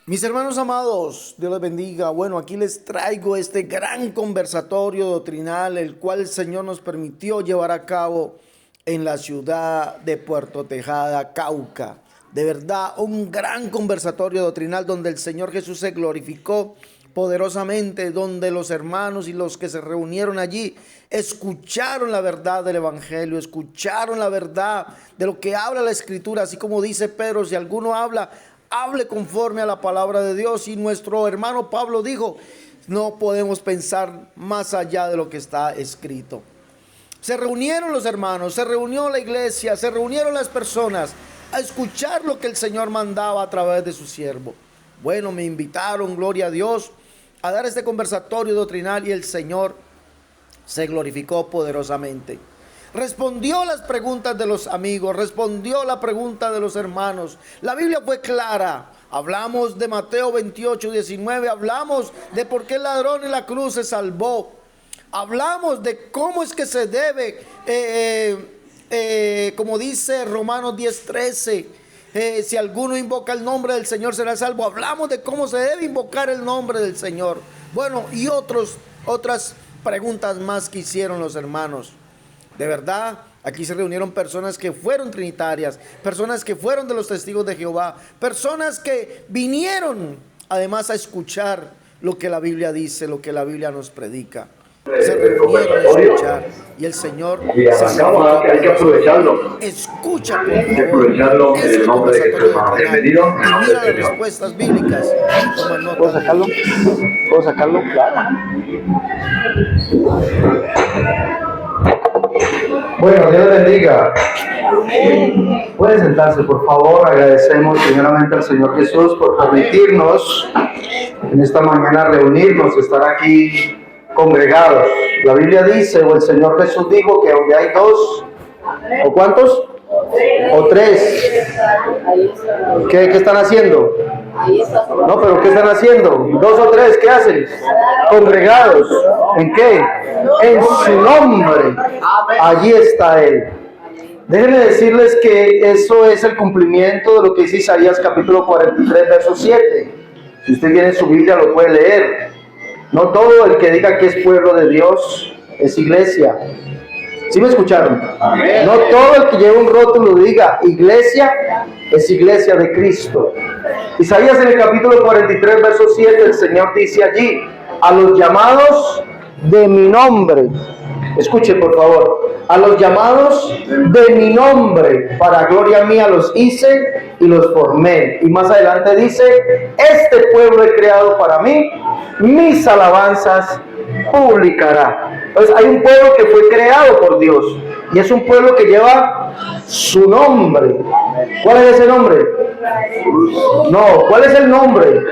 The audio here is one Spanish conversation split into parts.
Mis hermanos amados, Dios les bendiga. Bueno, aquí les traigo este gran conversatorio doctrinal, el cual el Señor nos permitió llevar a cabo en la ciudad de Puerto Tejada, Cauca. De verdad, un gran conversatorio doctrinal donde el Señor Jesús se glorificó poderosamente, donde los hermanos y los que se reunieron allí escucharon la verdad del evangelio, escucharon la verdad de lo que habla la Escritura, así como dice Pedro: si alguno habla, hable conforme a la palabra de Dios. Y nuestro hermano Pablo dijo: no podemos pensar más allá de lo que está escrito. Se reunieron los hermanos, se reunió la iglesia, se reunieron las personas a escuchar lo que el Señor mandaba a través de su siervo. Bueno, me invitaron, gloria a Dios, a dar este conversatorio doctrinal y el Señor se glorificó poderosamente. Respondió las preguntas de los amigos, respondió la pregunta de los hermanos. La Biblia fue clara. Hablamos de Mateo 28, 19, hablamos de por qué el ladrón en la cruz se salvó. Hablamos de cómo es que se debe, como dice Romanos 10, 13, si alguno invoca el nombre del Señor será salvo. Hablamos de cómo se debe invocar el nombre del Señor. Bueno, y otras preguntas más que hicieron los hermanos. De verdad, aquí se reunieron personas que fueron trinitarias, personas que fueron de los testigos de Jehová, personas que vinieron además a escuchar lo que la Biblia dice, lo que la Biblia nos predica. Se reunieron a escuchar y el Señor hay que aprovecharlo. Escucha, por Hay que favor, aprovecharlo en el nombre de Jesús, hermano. Bienvenido. y mira las respuestas bíblicas. Toma nota. ¿Puedo sacarlo? ¿Puedo sacarlo? Claro. Bueno, Dios les bendiga. Pueden sentarse, por favor. Agradecemos primeramente al Señor Jesús por permitirnos en esta mañana reunirnos, estar aquí congregados. La Biblia dice, o el Señor Jesús dijo, que donde hay dos, ¿o cuántos? O tres. ¿Qué están haciendo? No, pero ¿qué están haciendo? Dos o tres, ¿qué hacen? Congregados. ¿En qué? En su nombre. Allí está Él. Déjenme decirles que eso es el cumplimiento de lo que dice Isaías capítulo 43, verso 7. Si usted tiene su Biblia lo puede leer. No todo el que diga que es pueblo de Dios es iglesia. ¿Sí me escucharon? Amén. No todo el que lleva un rótulo diga iglesia es iglesia de Cristo. Isaías en el capítulo 43, verso 7, el Señor dice allí: a los llamados de mi nombre. Escuche, por favor. A los llamados de mi nombre, para gloria mía los hice y los formé. Y más adelante dice: este pueblo he creado para mí, mis alabanzas publicará. Entonces hay un pueblo que fue creado por Dios y es un pueblo que lleva su nombre. ¿Cuál es ese nombre? No, ¿cuál es el nombre?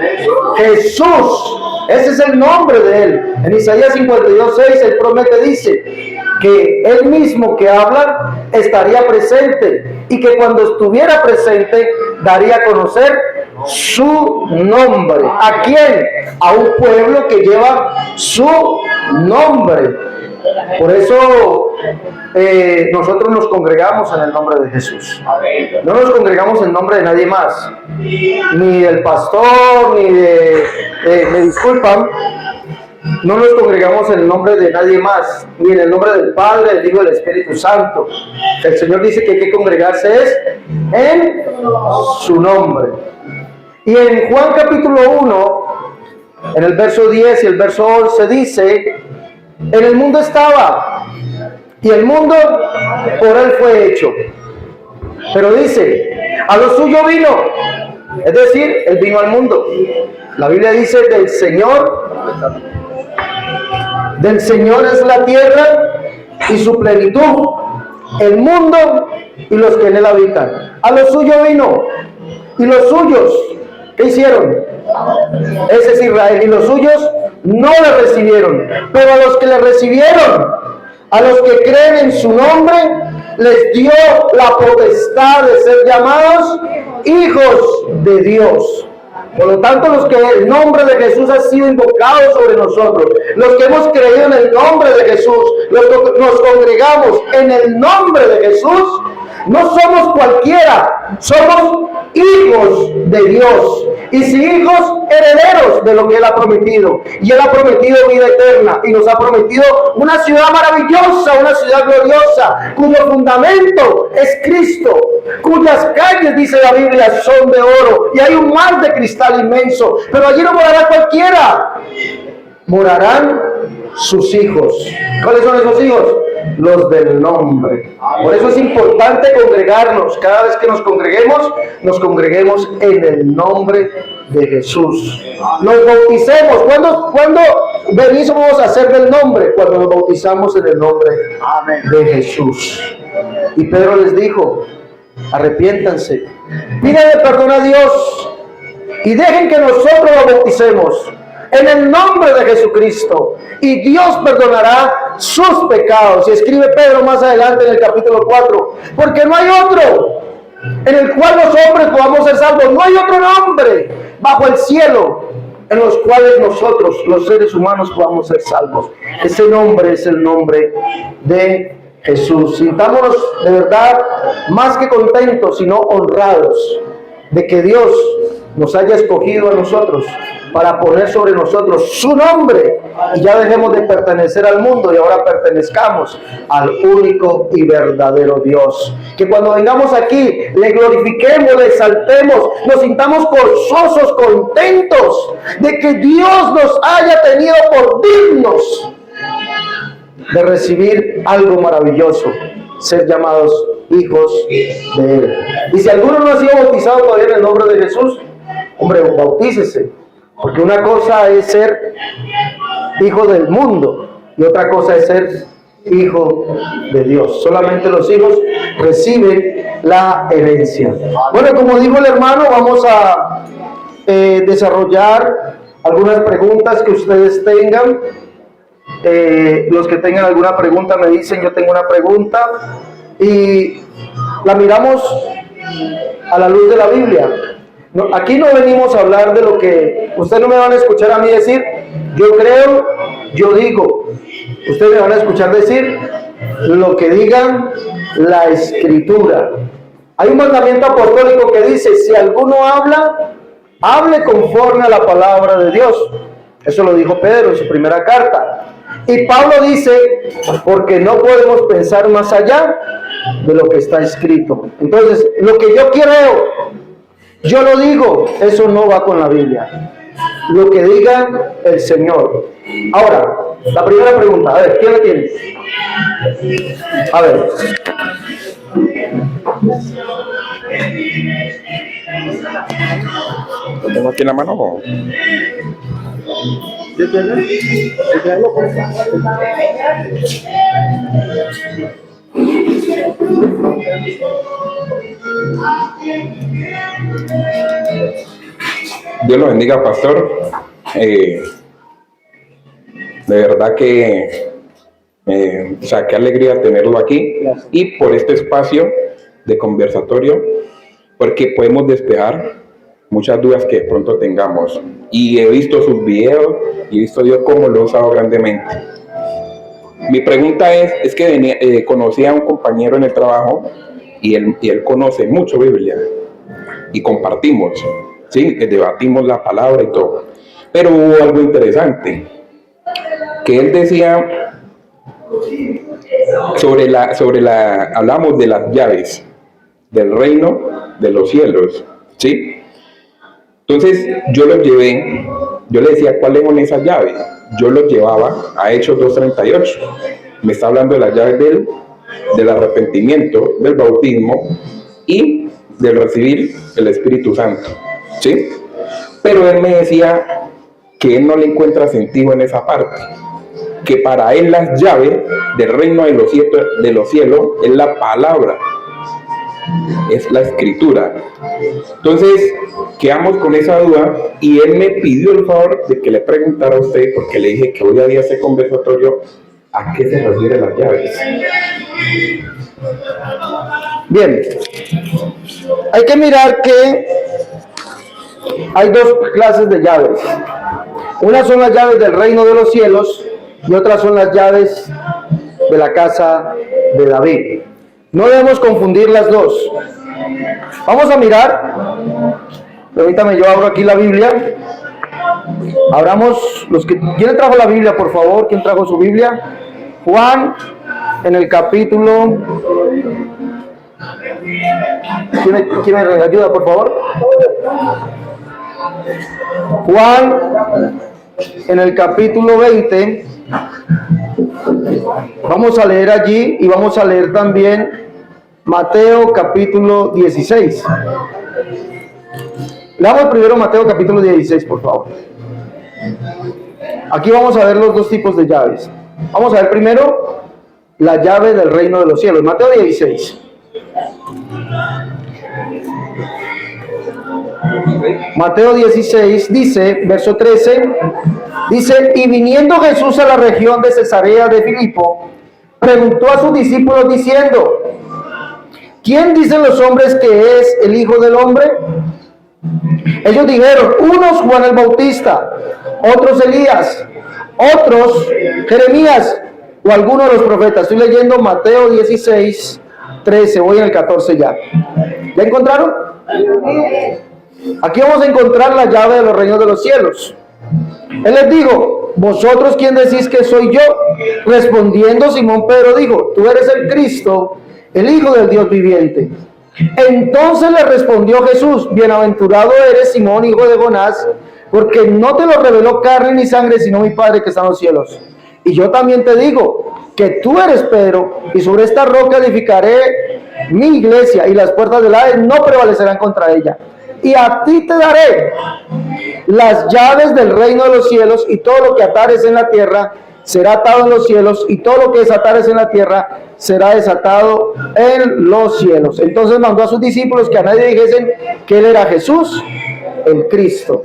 Jesús. Ese es el nombre de Él. En Isaías 52:6 Él promete, dice que Él mismo que habla estaría presente y que cuando estuviera presente daría a conocer su nombre. ¿A quién? A un pueblo que lleva su nombre. Por eso nosotros nos congregamos en el nombre de Jesús. No nos congregamos en nombre de nadie más, ni del pastor, ni me disculpan, no nos congregamos en el nombre de nadie más, ni en el nombre del Padre, del Hijo y del Espíritu Santo. El Señor dice que hay que congregarse es en su nombre. Y en Juan capítulo 1, en el verso 10 y el verso 11 dice: en el mundo estaba, y el mundo por Él fue hecho. Pero dice: a lo suyo vino, es decir, Él vino al mundo. La Biblia dice: del Señor es la tierra y su plenitud, el mundo y los que en él habitan. A lo suyo vino, y los suyos, ¿qué hicieron? Ese es Israel, y los suyos no le recibieron. Pero a los que le recibieron, a los que creen en su nombre, les dio la potestad de ser llamados hijos de Dios. Por lo tanto, los que el nombre de Jesús ha sido invocado sobre nosotros, los que hemos creído en el nombre de Jesús, los que nos congregamos en el nombre de Jesús, no somos cualquiera, somos hijos de Dios. y si hijos, herederos de lo que Él ha prometido. Y Él ha prometido vida eterna y nos ha prometido una ciudad maravillosa, una ciudad gloriosa, cuyo fundamento es Cristo, cuyas calles, dice la Biblia, son de oro y hay un mar de cristal inmenso. Pero allí no morará cualquiera, morarán sus hijos. ¿Cuáles son esos hijos? Los del nombre. Por eso es importante congregarnos. Cada vez que nos congreguemos en el nombre de Jesús. Nos bauticemos. ¿Cuándo venimos a hacer del nombre? Cuando nos bautizamos en el nombre de Jesús. Y Pedro les dijo: arrepiéntanse, pídanle perdón a Dios y dejen que nosotros lo bauticemos en el nombre de Jesucristo, y Dios perdonará sus pecados. Y escribe Pedro más adelante en el capítulo 4, porque no hay otro en el cual los hombres podamos ser salvos. No hay otro nombre bajo el cielo en los cuales nosotros, los seres humanos, podamos ser salvos. Ese nombre es el nombre de Jesús. Sintámonos de verdad más que contentos, sino honrados de que Dios nos haya escogido a nosotros para poner sobre nosotros su nombre, y ya dejemos de pertenecer al mundo y ahora pertenezcamos al único y verdadero Dios. Que cuando vengamos aquí le glorifiquemos, le exaltemos, nos sintamos gozosos, contentos de que Dios nos haya tenido por dignos de recibir algo maravilloso, ser llamados hijos de Él. Y si alguno no ha sido bautizado todavía en el nombre de Jesús, hombre, bautícese, porque una cosa es ser hijo del mundo y otra cosa es ser hijo de Dios. Solamente los hijos reciben la herencia. Bueno, como dijo el hermano, vamos a desarrollar algunas preguntas que ustedes tengan. Los que tengan alguna pregunta me dicen: yo tengo una pregunta, y la miramos a la luz de la Biblia. No, aquí no venimos a hablar de lo que ustedes no me van a escuchar a mí decir yo creo, yo digo. Ustedes me van a escuchar decir lo que digan la Escritura. Hay un mandamiento apostólico que dice: si alguno habla, hable conforme a la palabra de Dios. Eso lo dijo Pedro en su primera carta. Y Pablo dice: porque no podemos pensar más allá de lo que está escrito. Entonces, lo que yo creo, yo lo digo, eso no va con la Biblia. Lo que diga el Señor. Ahora, la primera pregunta, a ver, ¿quién la tiene? A ver. ¿Lo tengo aquí en la mano? Dios lo bendiga, pastor. De verdad que qué alegría tenerlo aquí. Gracias. Y por este espacio de conversatorio, porque podemos despejar muchas dudas que de pronto tengamos. Y he visto sus videos y he visto Dios cómo lo ha usado grandemente. Mi pregunta es que conocí a un compañero en el trabajo y él conoce mucho Biblia y compartimos, ¿sí? Debatimos la palabra y todo. Pero hubo algo interesante que él decía hablamos de las llaves del reino de los cielos, ¿sí? Entonces yo le decía cuáles son esas llaves. Yo los llevaba a Hechos 2:38. Me está hablando de las llaves del arrepentimiento, del bautismo y del recibir el Espíritu Santo, ¿sí? Pero él me decía que él no le encuentra sentido en esa parte, que para él las llaves del reino de los cielos es la palabra, es la Escritura. Entonces quedamos con esa duda y él me pidió el favor de que le preguntara a usted, porque le dije que hoy había ese conversatorio, ¿a qué se refieren las llaves? Bien, hay que mirar que hay dos clases de llaves. Unas son las llaves del reino de los cielos y otras son las llaves de la casa de David. No debemos confundir las dos. Vamos a mirar Permítame, yo abro aquí la Biblia. Abramos, ¿quién trajo la Biblia, por favor? ¿Quién trajo su Biblia? Juan, en el capítulo... ¿Quién me ayuda, por favor? Juan, en el capítulo 20. Vamos a leer allí y vamos a leer también Mateo, capítulo 16. Leamos primero Mateo, capítulo 16, por favor. Aquí vamos a ver los dos tipos de llaves. Vamos a ver primero la llave del reino de los cielos. Mateo 16. Mateo 16 dice, verso 13, dice: y viniendo Jesús a la región de Cesarea de Filipo, preguntó a sus discípulos diciendo: ¿quién dicen los hombres que es el Hijo del Hombre? Ellos dijeron: unos Juan el Bautista, otros Elías, otros Jeremías o alguno de los profetas. Estoy leyendo Mateo 16, 13, voy en el 14 ya. ¿Ya encontraron? Aquí vamos a encontrar la llave de los reinos de los cielos. Él les dijo: ¿vosotros quién decís que soy yo? Respondiendo Simón Pedro dijo: tú eres el Cristo, el Hijo del Dios viviente. Entonces le respondió Jesús: bienaventurado eres, Simón, hijo de Jonás, porque no te lo reveló carne ni sangre, sino mi Padre que está en los cielos. Y yo también te digo que tú eres Pedro, y sobre esta roca edificaré mi iglesia, y las puertas del Hades no prevalecerán contra ella. Y a ti te daré las llaves del reino de los cielos, y todo lo que atares en la tierra será atado en los cielos, y todo lo que desatares en la tierra será desatado en los cielos. Entonces mandó a sus discípulos que a nadie dijesen que él era Jesús, el Cristo.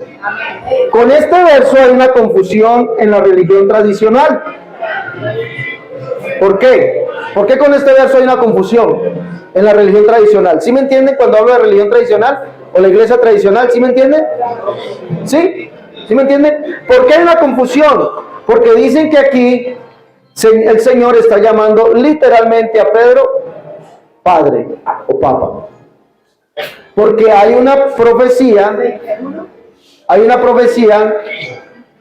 Con este verso hay una confusión en la religión tradicional. ¿Por qué? ¿Por qué con este verso hay una confusión en la religión tradicional? ¿Sí me entienden cuando hablo de religión tradicional o la iglesia tradicional? ¿Sí me entienden? ¿Sí? ¿Sí me entienden? ¿Por qué hay una confusión? Porque dicen que aquí el Señor está llamando literalmente a Pedro Padre o Papa. Porque hay una profecía,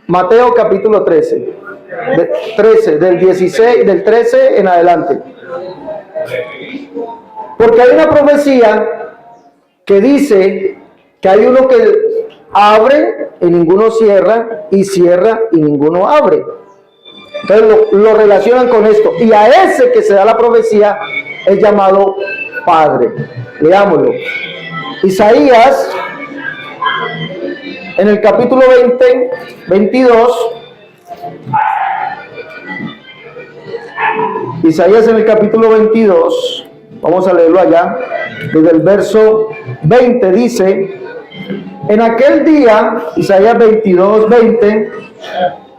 Mateo capítulo 13, del 13 en adelante. Porque hay una profecía que dice que hay uno que abre y ninguno cierra, y cierra y ninguno abre. Entonces lo relacionan con esto, y a ese que se da la profecía es llamado Padre. Leámoslo. Isaías, en el capítulo 22, Isaías en el capítulo 22, vamos a leerlo allá, desde el verso 20 dice: en aquel día, Isaías 22, 20,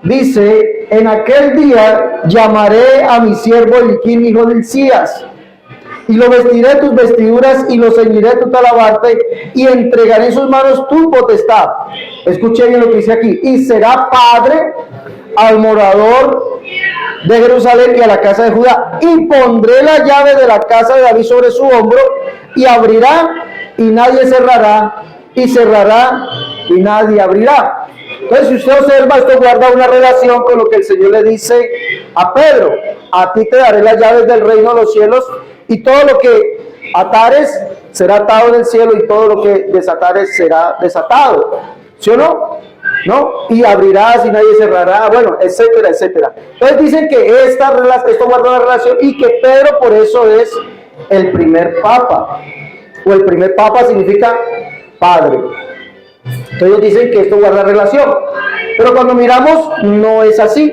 dice: en aquel día llamaré a mi siervo Eliquim, hijo de Hilcías, y lo vestiré tus vestiduras y lo ceñiré tu talabarte, y entregaré en sus manos tu potestad. Escuchen bien lo que dice aquí: y será padre al morador de Jerusalén y a la casa de Judá, y pondré la llave de la casa de David sobre su hombro, y abrirá y nadie cerrará, y cerrará y nadie abrirá. Entonces, si usted observa, esto guarda una relación con lo que el Señor le dice a Pedro: a ti te daré las llaves del reino de los cielos, y todo lo que atares será atado en el cielo, y todo lo que desatares será desatado. ¿Sí o no? ¿No? Y abrirás y nadie cerrará, bueno, etcétera, etcétera. Entonces dicen que esto guarda una relación, y que Pedro por eso es el primer papa, o el primer papa significa padre. Entonces ellos dicen que esto guarda relación, pero cuando miramos no es así.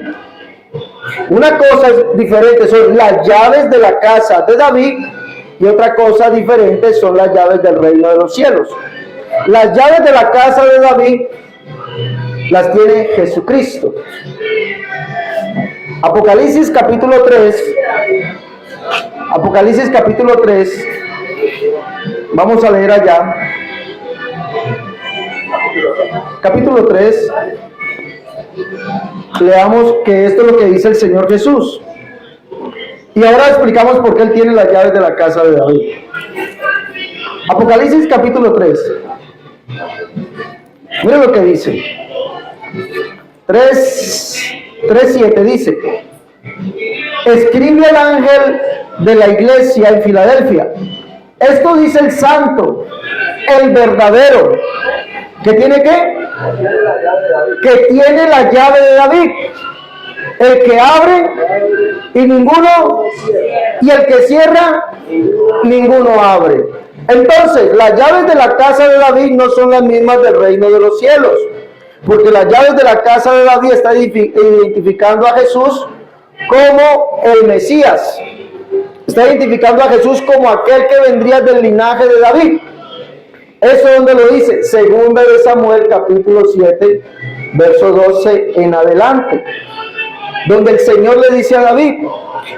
Una cosa diferente son las llaves de la casa de David, y otra cosa diferente son las llaves del reino de los cielos. Las llaves de la casa de David las tiene Jesucristo. Apocalipsis capítulo 3. Apocalipsis capítulo 3. Vamos a leer allá. Capítulo 3. Leamos que esto es lo que dice el Señor Jesús. Y ahora explicamos por qué Él tiene las llaves de la casa de David. Apocalipsis capítulo 3. Miren lo que dice. 3:7 dice: escribe al ángel de la iglesia en Filadelfia. Esto dice el santo, el verdadero. ¿Que tiene qué? Que tiene la llave de David. El que abre y ninguno, y el que cierra, ninguno abre. Entonces, las llaves de la casa de David no son las mismas del reino de los cielos, porque las llaves de la casa de David están identificando a Jesús como el Mesías. Está identificando a Jesús como aquel que vendría del linaje de David. Eso es donde lo dice, segunda de Samuel, capítulo 7, verso 12 en adelante, donde el Señor le dice a David: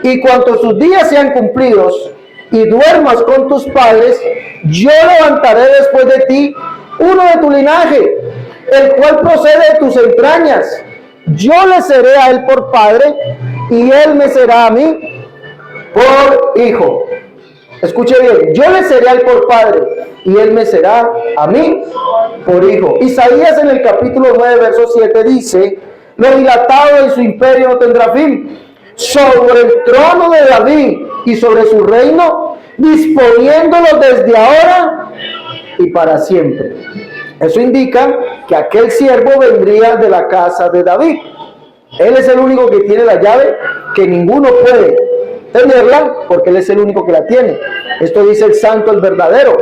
y cuanto sus días sean cumplidos y duermas con tus padres, yo levantaré después de ti uno de tu linaje, el cual procede de tus entrañas. Yo le seré a él por padre, y él me será a mí por hijo. Escuche bien, yo le seré a él por padre, y él me será a mí por hijo. Isaías en el capítulo 9, verso 7 dice: lo dilatado de su imperio no tendrá fin, sobre el trono de David y sobre su reino, disponiéndolo desde ahora y para siempre. Eso indica que aquel siervo vendría de la casa de David. Él es el único que tiene la llave, que ninguno puede tenerla, porque él es el único que la tiene. Esto dice el santo, el verdadero,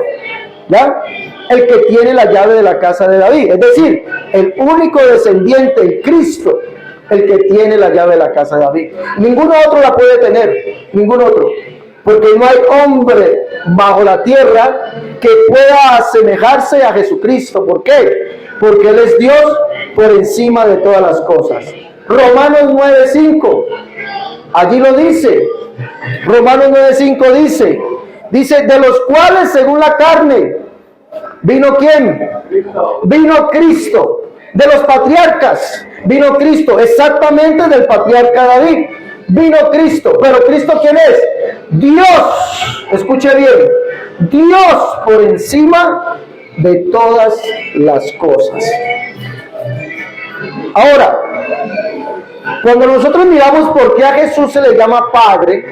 ¿ya? El que tiene la llave de la casa de David, es decir, el único descendiente, el Cristo, el que tiene la llave de la casa de David. Ninguno otro la puede tener, ningún otro, porque no hay hombre bajo la tierra que pueda asemejarse a Jesucristo. ¿Por qué? Porque Él es Dios por encima de todas las cosas. Romanos 9:5, allí lo dice. Romanos 9:5 dice, de los cuales según la carne, ¿vino quién? Vino Cristo. De los patriarcas, vino Cristo, exactamente del patriarca David. Vino Cristo, pero ¿Cristo quién es? Dios. Escuche bien, Dios por encima de todas las cosas. Ahora, cuando nosotros miramos por qué a Jesús se le llama Padre,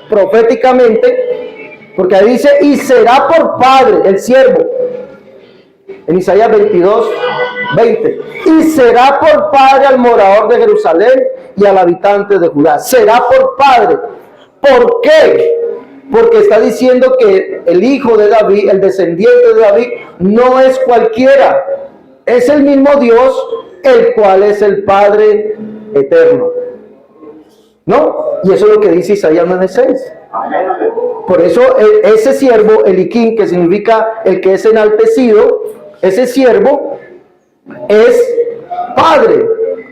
proféticamente, porque ahí dice, y será por Padre, el siervo, en Isaías 22:20, y será por Padre al morador de Jerusalén y al habitante de Judá. Será por Padre. ¿Por qué? Porque está diciendo que el hijo de David, el descendiente de David, no es cualquiera, es el mismo Dios, el cual es el Padre eterno. ¿No? Y eso es lo que dice Isaías 9:6. Por eso ese siervo, Eliquín, que significa el que es enaltecido, ese siervo es padre,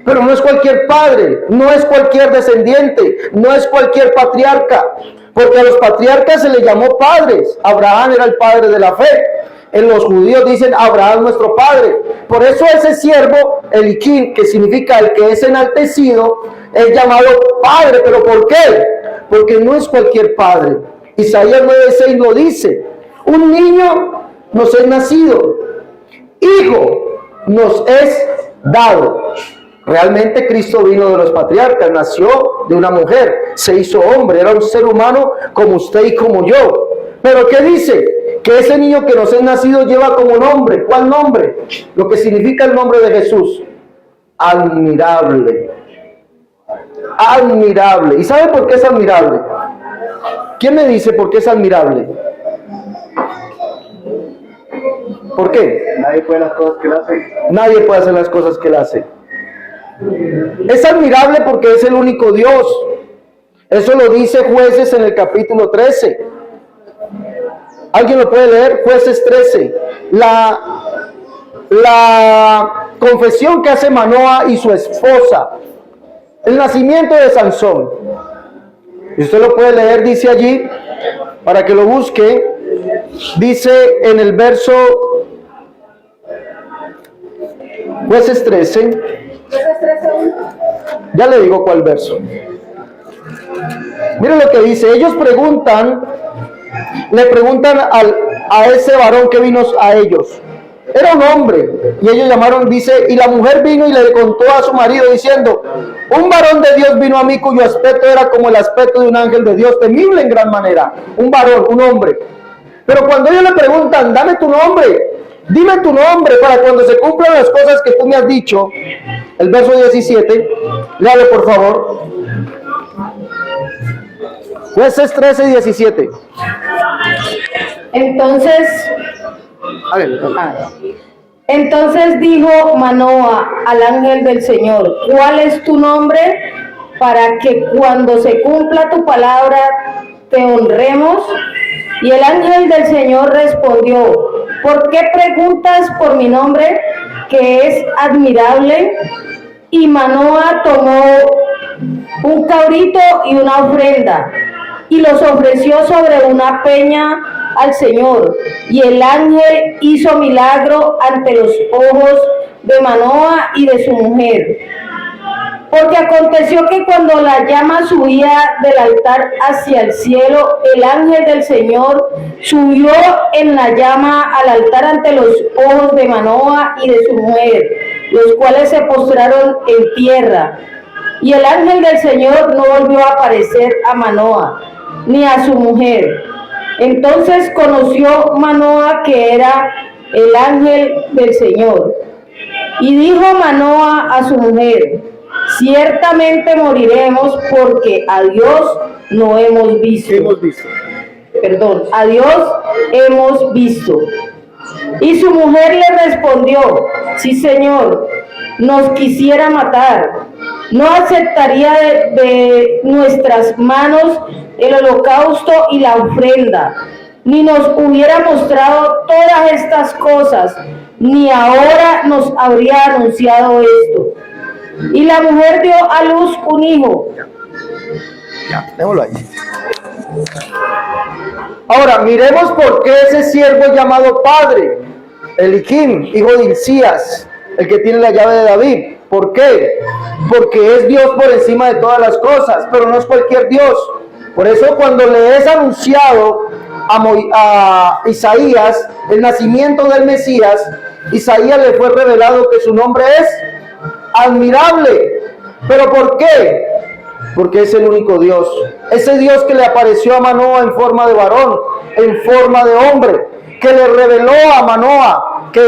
pero no es cualquier padre, no es cualquier descendiente, no es cualquier patriarca, porque a los patriarcas se les llamó padres. Abraham era el padre de la fe. En los judíos dicen Abraham nuestro padre. Por eso ese siervo, Eliquín, que significa el que es enaltecido, es llamado padre. ¿Pero por qué? Porque no es cualquier padre. Isaías 9:6 lo dice: un niño nos es nacido, hijo nos es dado. Realmente Cristo vino de los patriarcas, nació de una mujer, se hizo hombre, era un ser humano como usted y como yo. Pero ¿qué dice? Que ese niño que nos es nacido lleva como nombre. ¿Cuál nombre? Lo que significa el nombre de Jesús: admirable. Admirable. ¿Y sabe por qué es admirable? ¿Quién me dice por qué es admirable? ¿Por qué? Nadie puede las cosas que él hace. Nadie puede hacer las cosas que él hace. Es admirable porque es el único Dios. Eso lo dice Jueces en el capítulo 13. ¿Alguien lo puede leer? Jueces 13. La confesión que hace Manoa y su esposa. El nacimiento de Sansón. Y usted lo puede leer, dice allí, para que lo busque. Dice en el verso Jueces 13. Ya le digo cuál verso. Miren lo que dice. Ellos le preguntan a ese varón que vino a ellos. era un hombre. Y ellos llamaron, dice, y la mujer vino y le contó a su marido diciendo, un varón de Dios vino a mí cuyo aspecto era como el aspecto de un ángel de Dios, temible en gran manera. Un varón, un hombre. Pero cuando ellos le preguntan, dame tu nombre, dime tu nombre para cuando se cumplan las cosas que tú me has dicho. El verso 17, léalo por favor. Jueces 13:17. Entonces dijo Manoa al ángel del Señor, ¿cuál es tu nombre para que cuando se cumpla tu palabra te honremos? Y el ángel del Señor respondió, ¿por qué preguntas por mi nombre, que es admirable? Y Manoa tomó un cabrito y una ofrenda y los ofreció sobre una peña al Señor. Y el ángel hizo milagro ante los ojos de Manoa y de su mujer. Porque aconteció que cuando la llama subía del altar hacia el cielo, el ángel del Señor subió en la llama al altar ante los ojos de Manoa y de su mujer, los cuales se postraron en tierra. Y el ángel del Señor no volvió a aparecer a Manoa ni a su mujer. Entonces conoció Manoa que era el ángel del Señor. Y dijo Manoa a su mujer, ciertamente moriremos porque a Dios no hemos visto. A Dios hemos visto. Y su mujer le respondió, sí, Señor, nos quisiera matar, no aceptaría de nuestras manos el holocausto y la ofrenda, ni nos hubiera mostrado todas estas cosas, ni ahora nos habría anunciado esto. Y la mujer dio a luz un hijo. Ya, démoslo ahí. Ahora, miremos por qué ese siervo llamado padre, Eliquim, hijo de Hilcías, el que tiene la llave de David. ¿Por qué? Porque es Dios por encima de todas las cosas, pero no es cualquier Dios. Por eso cuando le es anunciado a Isaías el nacimiento del Mesías, Isaías le fue revelado que su nombre es admirable. ¿Pero por qué? Porque es el único Dios. Ese Dios que le apareció a Manoa en forma de varón, en forma de hombre, que le reveló a Manoa que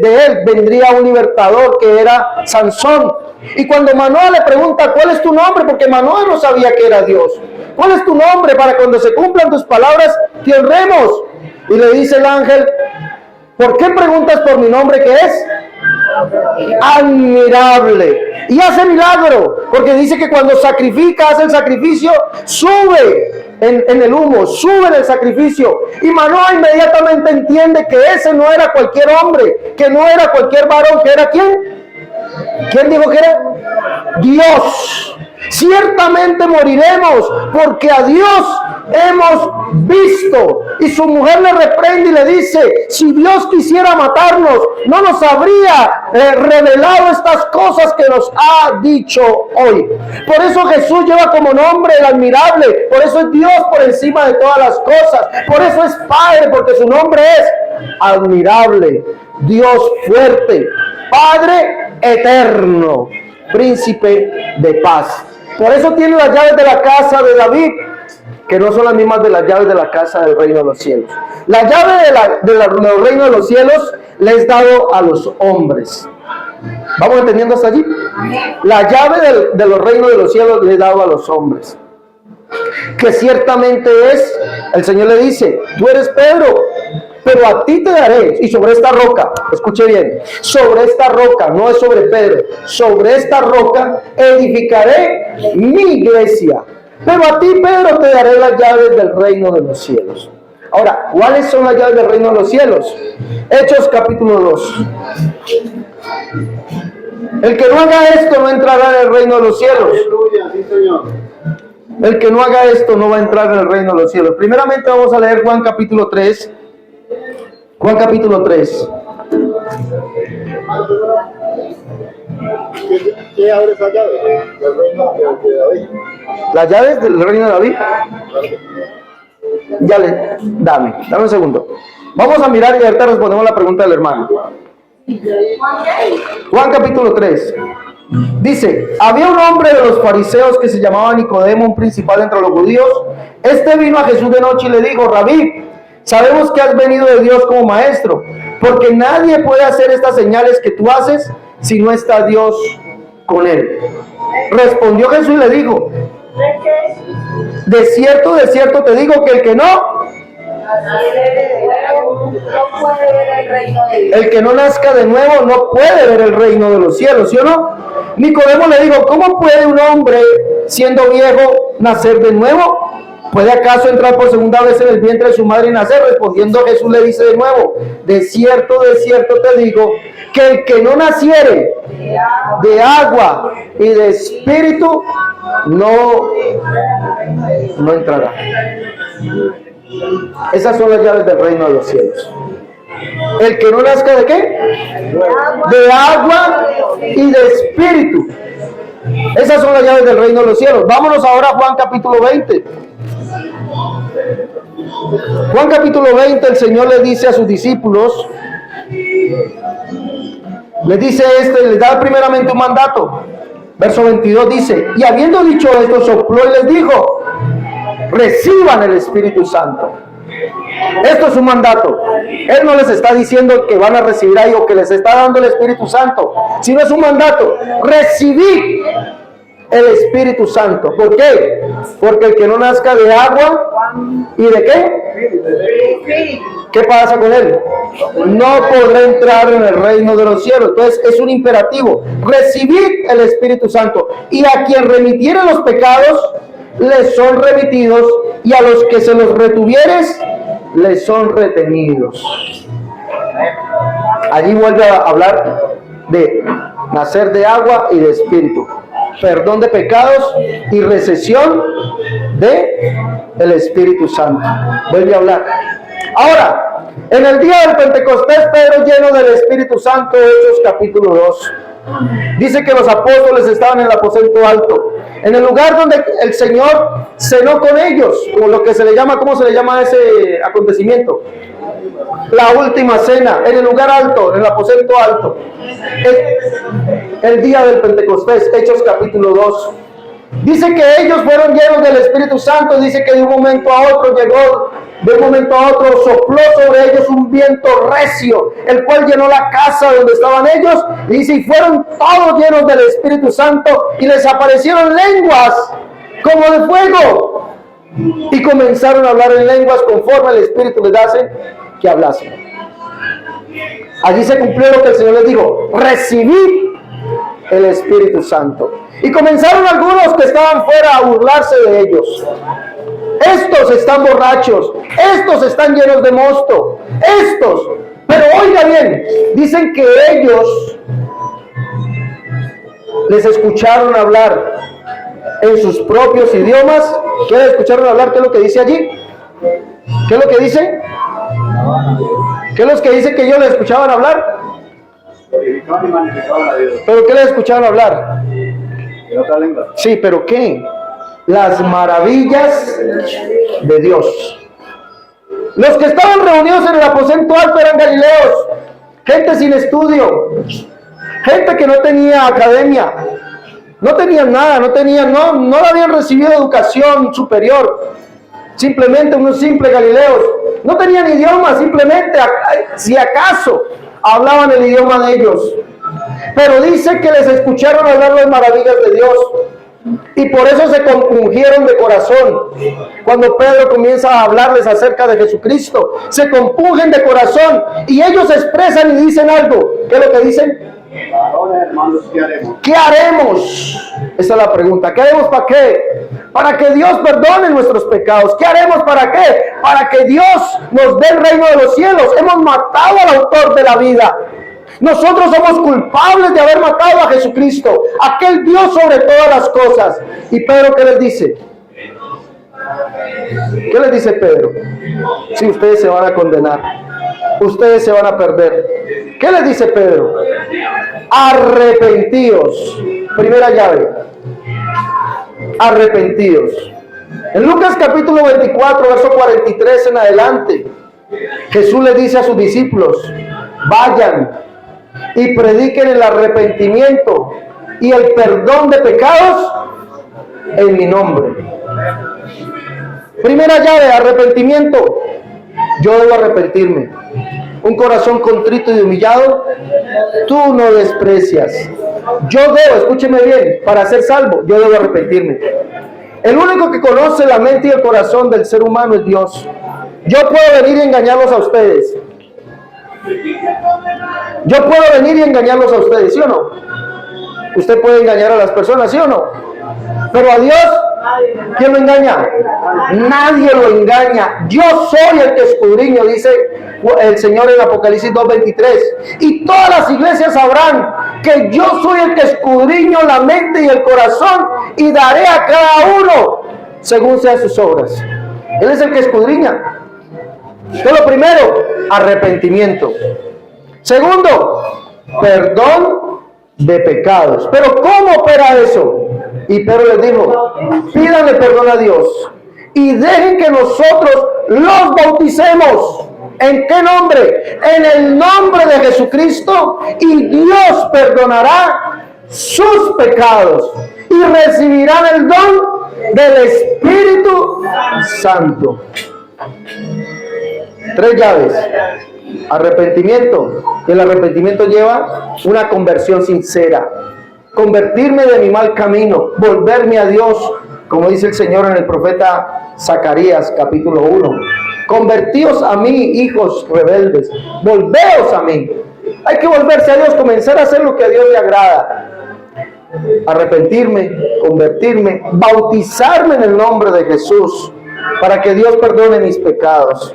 de él vendría un libertador que era Sansón. Y cuando Manoa le pregunta, ¿cuál es tu nombre? Porque Manoa no sabía que era Dios. ¿Cuál es tu nombre para cuando se cumplan tus palabras te honremos? Y le dice el ángel, ¿por qué preguntas por mi nombre que es admirable? Y hace milagro, porque dice que cuando sacrifica, hace el sacrificio, sube en el humo, sube en el sacrificio. Y Manoa inmediatamente entiende que ese no era cualquier hombre, que no era cualquier varón, que era ¿quién? ¿Quién dijo que era? Dios. Ciertamente moriremos porque a Dios hemos visto. Y su mujer le reprende y le dice, si Dios quisiera matarnos, no nos habría revelado estas cosas que nos ha dicho hoy. Por eso Jesús lleva como nombre el admirable. Por eso es Dios por encima de todas las cosas. Por eso es Padre, porque su nombre es admirable, Dios fuerte, Padre eterno, príncipe de paz. Por eso tiene las llaves de la casa de David, que no son las mismas de las llaves de la casa del reino de los cielos. La llave del reino de los cielos le es dado a los hombres. ¿Vamos entendiendo hasta allí? La llave de los reinos de los cielos le es dado a los hombres. Que ciertamente es, el Señor le dice, tú eres Pedro, pero a ti te daré, y sobre esta roca, escuche bien, sobre esta roca, no es sobre Pedro, sobre esta roca edificaré mi iglesia, pero a ti, Pedro, te daré las llaves del reino de los cielos. Ahora, ¿cuáles son las llaves del reino de los cielos? Hechos capítulo 2. El que no haga esto no entrará en el reino de los cielos. Aleluya, sí, Señor. El que no haga esto no va a entrar en el reino de los cielos. Primeramente vamos a leer Juan capítulo 3. Juan capítulo 3. ¿Qué abre esa llave? Del reino de David. Las llaves del reino de David. Ya dame un segundo. Vamos a mirar y ahorita respondemos la pregunta del hermano. Juan capítulo 3. Dice, había un hombre de los fariseos que se llamaba Nicodemo, un principal entre los judíos. Este vino a Jesús de noche y le dijo, Rabí, sabemos que has venido de Dios como maestro, porque nadie puede hacer estas señales que tú haces si no está Dios con él. Respondió Jesús y le dijo, de cierto te digo que el que no nazca de nuevo no puede ver el reino de los cielos, ¿sí o no? Nicodemo le dijo, ¿cómo puede un hombre siendo viejo nacer de nuevo? ¿Puede acaso entrar por segunda vez en el vientre de su madre y nacer? Respondiendo Jesús le dice de nuevo, de cierto te digo, que el que no naciere de agua y de espíritu no entrará. Esas son las llaves del reino de los cielos. El que no nazca ¿de qué? De agua y de espíritu. Esas son las llaves del reino de los cielos. Vámonos ahora a Juan capítulo 20. Juan capítulo 20, el Señor le dice a sus discípulos, les dice les da primeramente un mandato. Verso 22 dice, y habiendo dicho esto, sopló y les dijo, reciban el Espíritu Santo. Esto es un mandato. Él no les está diciendo que van a recibir ahí o que les está dando el Espíritu Santo, sino es un mandato. Recibid el Espíritu Santo. ¿Por qué? Porque el que no nazca de agua y de qué, ¿qué pasa con él? No podrá entrar en el reino de los cielos. Entonces es un imperativo. Recibid el Espíritu Santo. Y a quien remitiere los pecados, les son remitidos, y a los que se los retuvieres, les son retenidos. Allí vuelve a hablar de nacer de agua y de espíritu, perdón de pecados y recesión de el Espíritu Santo. Vuelve a hablar. Ahora, en el día del Pentecostés, Pedro, lleno del Espíritu Santo, Hechos capítulo 2, dice que los apóstoles estaban en el aposento alto, en el lugar donde el Señor cenó con ellos, o lo que se le llama, ¿cómo se le llama ese acontecimiento? La última cena, en el lugar alto, en el aposento alto. El día del Pentecostés, Hechos capítulo 2. Dice que ellos fueron llenos del Espíritu Santo. Dice que de un momento a otro sopló sobre ellos un viento recio, el cual llenó la casa donde estaban ellos. Y dice, y fueron todos llenos del Espíritu Santo, y les aparecieron lenguas como de fuego, y comenzaron a hablar en lenguas conforme el Espíritu les hace que hablasen. Allí se cumplió lo que el Señor les dijo: recibid el Espíritu Santo. Y comenzaron algunos que estaban fuera a burlarse de ellos. Estos están borrachos, estos están llenos de mosto, estos. Pero oiga bien, dicen que ellos les escucharon hablar en sus propios idiomas. ¿Qué les escucharon hablar? ¿Qué es lo que dice allí? ¿Qué es lo que dice? ¿Qué es lo que dice que ellos les escuchaban hablar? ¿Pero qué les escuchaban hablar? En otra lengua. Sí, pero ¿qué? Las maravillas de Dios. Los que estaban reunidos en el aposento alto eran galileos, gente sin estudio, gente que no tenía academia, no tenían nada, no habían recibido educación superior, simplemente unos simples galileos, no tenían idioma, simplemente, si acaso, hablaban el idioma de ellos. Pero dice que les escucharon hablar las maravillas de Dios, y por eso se compungieron de corazón. Cuando Pedro comienza a hablarles acerca de Jesucristo, se compungen de corazón, y ellos expresan y dicen algo. ¿Qué es lo que dicen? Hermanos, ¿qué haremos? ¿Qué haremos? Esa es la pregunta. ¿Qué haremos para qué? Para que Dios perdone nuestros pecados. ¿Qué haremos para qué? Para que Dios nos dé el reino de los cielos. Hemos matado al autor de la vida. Nosotros somos culpables de haber matado a Jesucristo, aquel Dios sobre todas las cosas. ¿Y Pedro qué les dice? ¿Qué les dice Pedro? Si ustedes se van a condenar, ustedes se van a perder. ¿Qué les dice Pedro? Arrepentíos. Primera llave. Arrepentíos. En Lucas capítulo 24, verso 43 en adelante, Jesús le dice a sus discípulos, vayan y prediquen el arrepentimiento y el perdón de pecados en mi nombre. Primera llave, arrepentimiento. Yo debo arrepentirme. Un corazón contrito y humillado, tú no desprecias. Yo debo, escúcheme bien, para ser salvo, yo debo arrepentirme. El único que conoce la mente y el corazón del ser humano es Dios. Yo puedo venir y engañarlos a ustedes. Yo puedo venir y engañarlos a ustedes, ¿sí o no? Usted puede engañar a las personas, ¿sí o no? Pero a Dios, ¿quién lo engaña? Nadie lo engaña. Yo soy el que escudriño, dice el Señor en Apocalipsis 2:23. Y todas las iglesias sabrán que yo soy el que escudriño la mente y el corazón y daré a cada uno según sean sus obras. Él es el que escudriña. Entonces, lo primero, arrepentimiento. Segundo, perdón de pecados. Pero ¿cómo opera eso? Y Pedro les dijo, pídanle perdón a Dios y dejen que nosotros los bauticemos. ¿En qué nombre? En el nombre de Jesucristo, y Dios perdonará sus pecados y recibirán el don del Espíritu Santo. 3 llaves. Arrepentimiento. El arrepentimiento lleva una conversión sincera. Convertirme de mi mal camino, volverme a Dios, como dice el Señor en el profeta Zacarías, capítulo 1. Convertíos a mí, hijos rebeldes, volveos a mí. Hay que volverse a Dios, comenzar a hacer lo que a Dios le agrada. Arrepentirme, convertirme, bautizarme en el nombre de Jesús, para que Dios perdone mis pecados.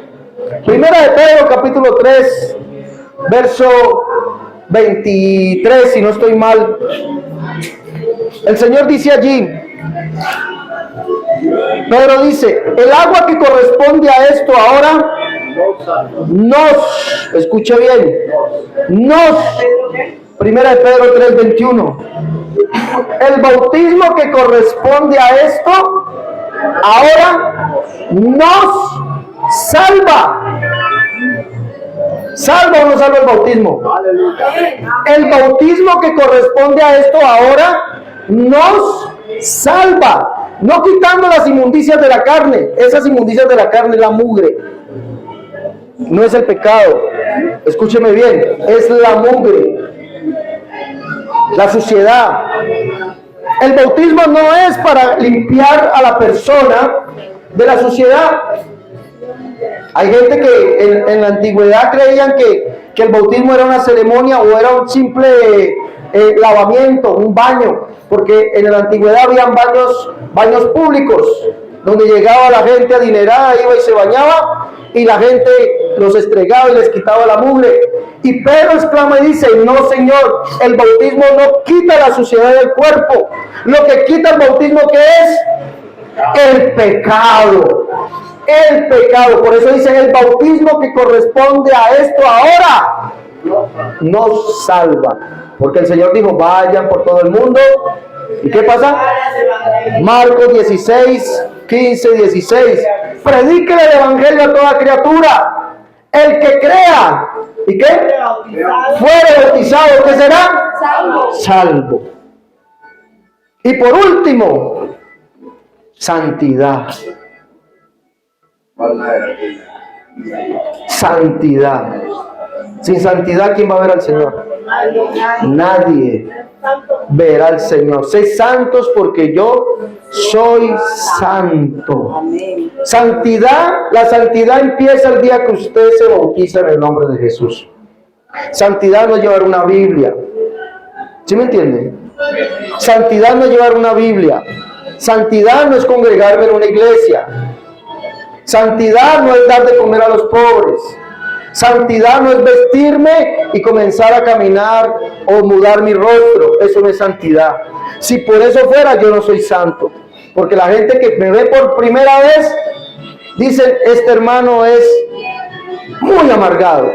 Primera de Pedro, capítulo 3, verso 23, si no estoy mal. El Señor dice allí, Pedro dice, el agua que corresponde a esto ahora nos, escuche bien, Primera de Pedro 3:21, el bautismo que corresponde a esto ahora nos salva. ¿Salva o no salva el bautismo? El bautismo que corresponde a esto ahora nos salva. No quitando las inmundicias de la carne. Esas inmundicias de la carne es la mugre. No es el pecado. Escúcheme bien. Es la mugre. La suciedad. El bautismo no es para limpiar a la persona de la suciedad. Hay gente que en la antigüedad creían que el bautismo era una ceremonia o era un simple lavamiento, un baño, porque en la antigüedad habían baños públicos, donde llegaba la gente adinerada, iba y se bañaba, y la gente los estregaba y les quitaba la mugre. Y Pedro exclama y dice, no Señor, el bautismo no quita la suciedad del cuerpo, lo que quita el bautismo, ¿qué es? El pecado. El pecado. Por eso dice, el bautismo que corresponde a esto ahora nos salva. Porque el Señor dijo, vayan por todo el mundo. ¿Y qué pasa? Marcos 16, 15, 16. Prediquen el evangelio a toda criatura. El que crea, ¿y qué? Fuere bautizado, ¿qué será? Salvo. Y por último, santidad. Santidad. Sin santidad, ¿quién va a ver al Señor? Nadie verá al Señor. Sed santos porque yo soy santo. Santidad, la santidad empieza el día que usted se bautiza en el nombre de Jesús. Santidad no es llevar una Biblia. ¿Sí me entienden? Santidad no es llevar una Biblia. Santidad no es congregarme en una iglesia. Santidad no es dar de comer a los pobres. Santidad no es vestirme y comenzar a caminar o mudar mi rostro. Eso no es santidad. Si por eso fuera, yo no soy santo. Porque la gente que me ve por primera vez, dicen, este hermano es muy amargado.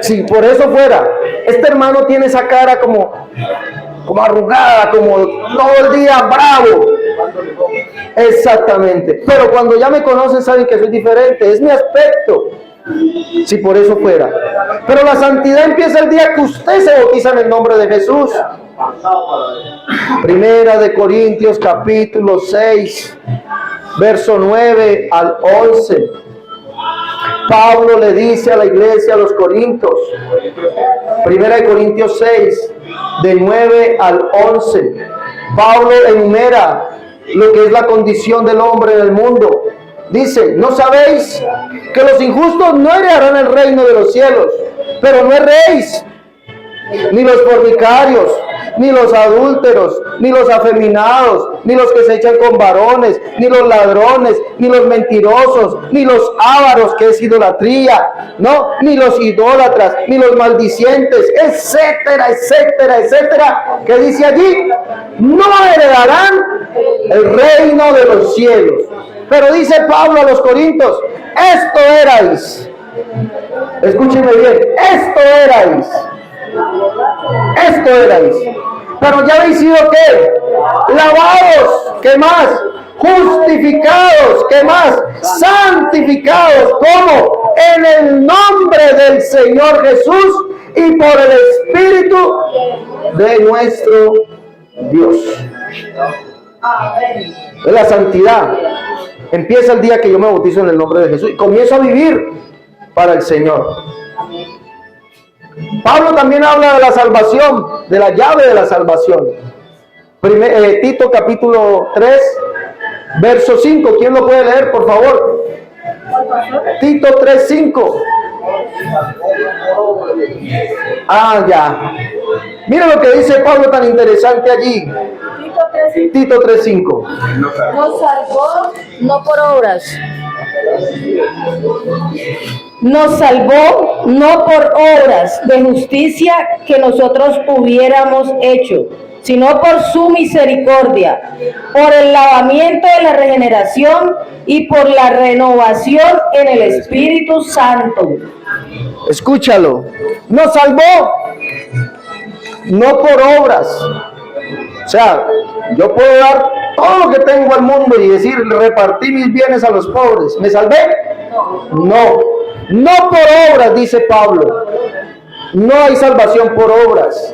Si por eso fuera, este hermano tiene esa cara como arrugada, como todo el día bravo. Exactamente. Pero cuando ya me conocen saben que soy diferente. Es mi aspecto. Si por eso fuera. Pero la santidad empieza el día que usted se bautiza en el nombre de Jesús. Primera de Corintios capítulo 6, verso 9 al 11. Pablo le dice a la iglesia, a los Corintios, Primera de Corintios 6, de 9 al 11. Pablo enumera lo que es la condición del hombre en el mundo. Dice, ¿no sabéis que los injustos no heredarán el reino de los cielos? Pero no erréis, ni los fornicarios, ni los adúlteros, ni los afeminados, ni los que se echan con varones, ni los ladrones, ni los mentirosos, ni los ávaros, que es idolatría, ¿no? Ni los idólatras, ni los maldicientes, etcétera, etcétera, etcétera, que dice allí, no heredarán el reino de los cielos. Pero dice Pablo a los Corintios, esto erais, escúchenme bien, esto erais, pero ya habéis sido ¿qué? Lavados, ¿qué más? Justificados, ¿qué más? Santificados, ¿cómo? En el nombre del Señor Jesús y por el Espíritu de nuestro Dios. La santidad empieza el día que yo me bautizo en el nombre de Jesús y comienzo a vivir para el Señor. Pablo también habla de la salvación, de la llave de la salvación. Tito capítulo 3, verso 5. ¿Quién lo puede leer, por favor? Tito 3, 5. Ya. Mira lo que dice Pablo tan interesante allí. Tito 3, 5. Nos salvó no por obras. Nos salvó no por obras de justicia que nosotros hubiéramos hecho, sino por su misericordia, por el lavamiento de la regeneración y por la renovación en el Espíritu Santo. Escúchalo. Nos salvó no por obras. O sea, yo puedo dar todo lo que tengo al mundo y decir, repartí mis bienes a los pobres. ¿Me salvé? No por obras, dice Pablo. No hay salvación por obras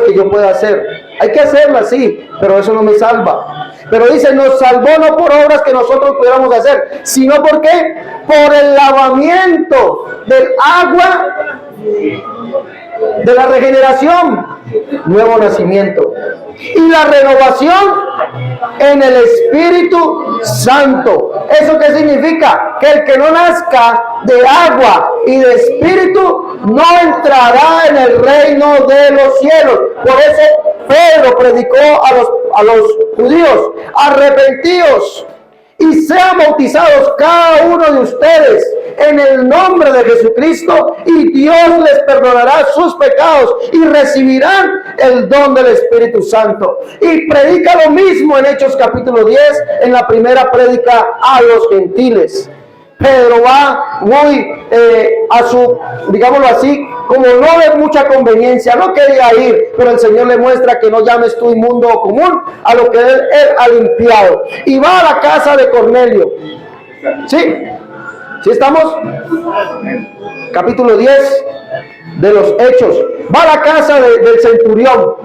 que yo pueda hacer. Hay que hacerlas, sí, pero eso no me salva. Pero dice, nos salvó no por obras que nosotros pudiéramos hacer, sino ¿por qué? Por el lavamiento del agua de la regeneración, nuevo nacimiento, y la renovación en el Espíritu Santo. ¿Eso qué significa? Que el que no nazca de agua y de Espíritu no entrará en el reino de los cielos. Por eso Pedro predicó a los judíos, arrepentíos y sean bautizados cada uno de ustedes en el nombre de Jesucristo y Dios les perdonará sus pecados y recibirán el don del Espíritu Santo. Y predica lo mismo en Hechos capítulo 10, en la primera prédica a los gentiles. Pedro va muy a su, digámoslo así, como no de mucha conveniencia, no quería ir, pero el Señor le muestra que no llames tú inmundo o común a lo que él ha limpiado. Y va a la casa de Cornelio. ¿Sí? ¿Sí estamos? Capítulo 10 de los Hechos. Va a la casa del centurión.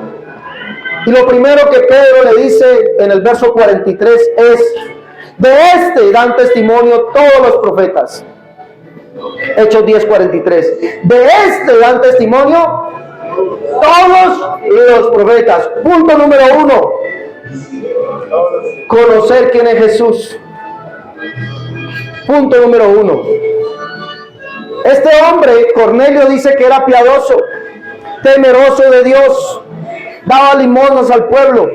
Y lo primero que Pedro le dice en el verso 43 es: de este dan testimonio todos los profetas. Hechos 10:43. De este dan testimonio todos los profetas. Punto número 1. Conocer quién es Jesús. Punto número 1. Este hombre, Cornelio, dice que era piadoso, temeroso de Dios, daba limosnas al pueblo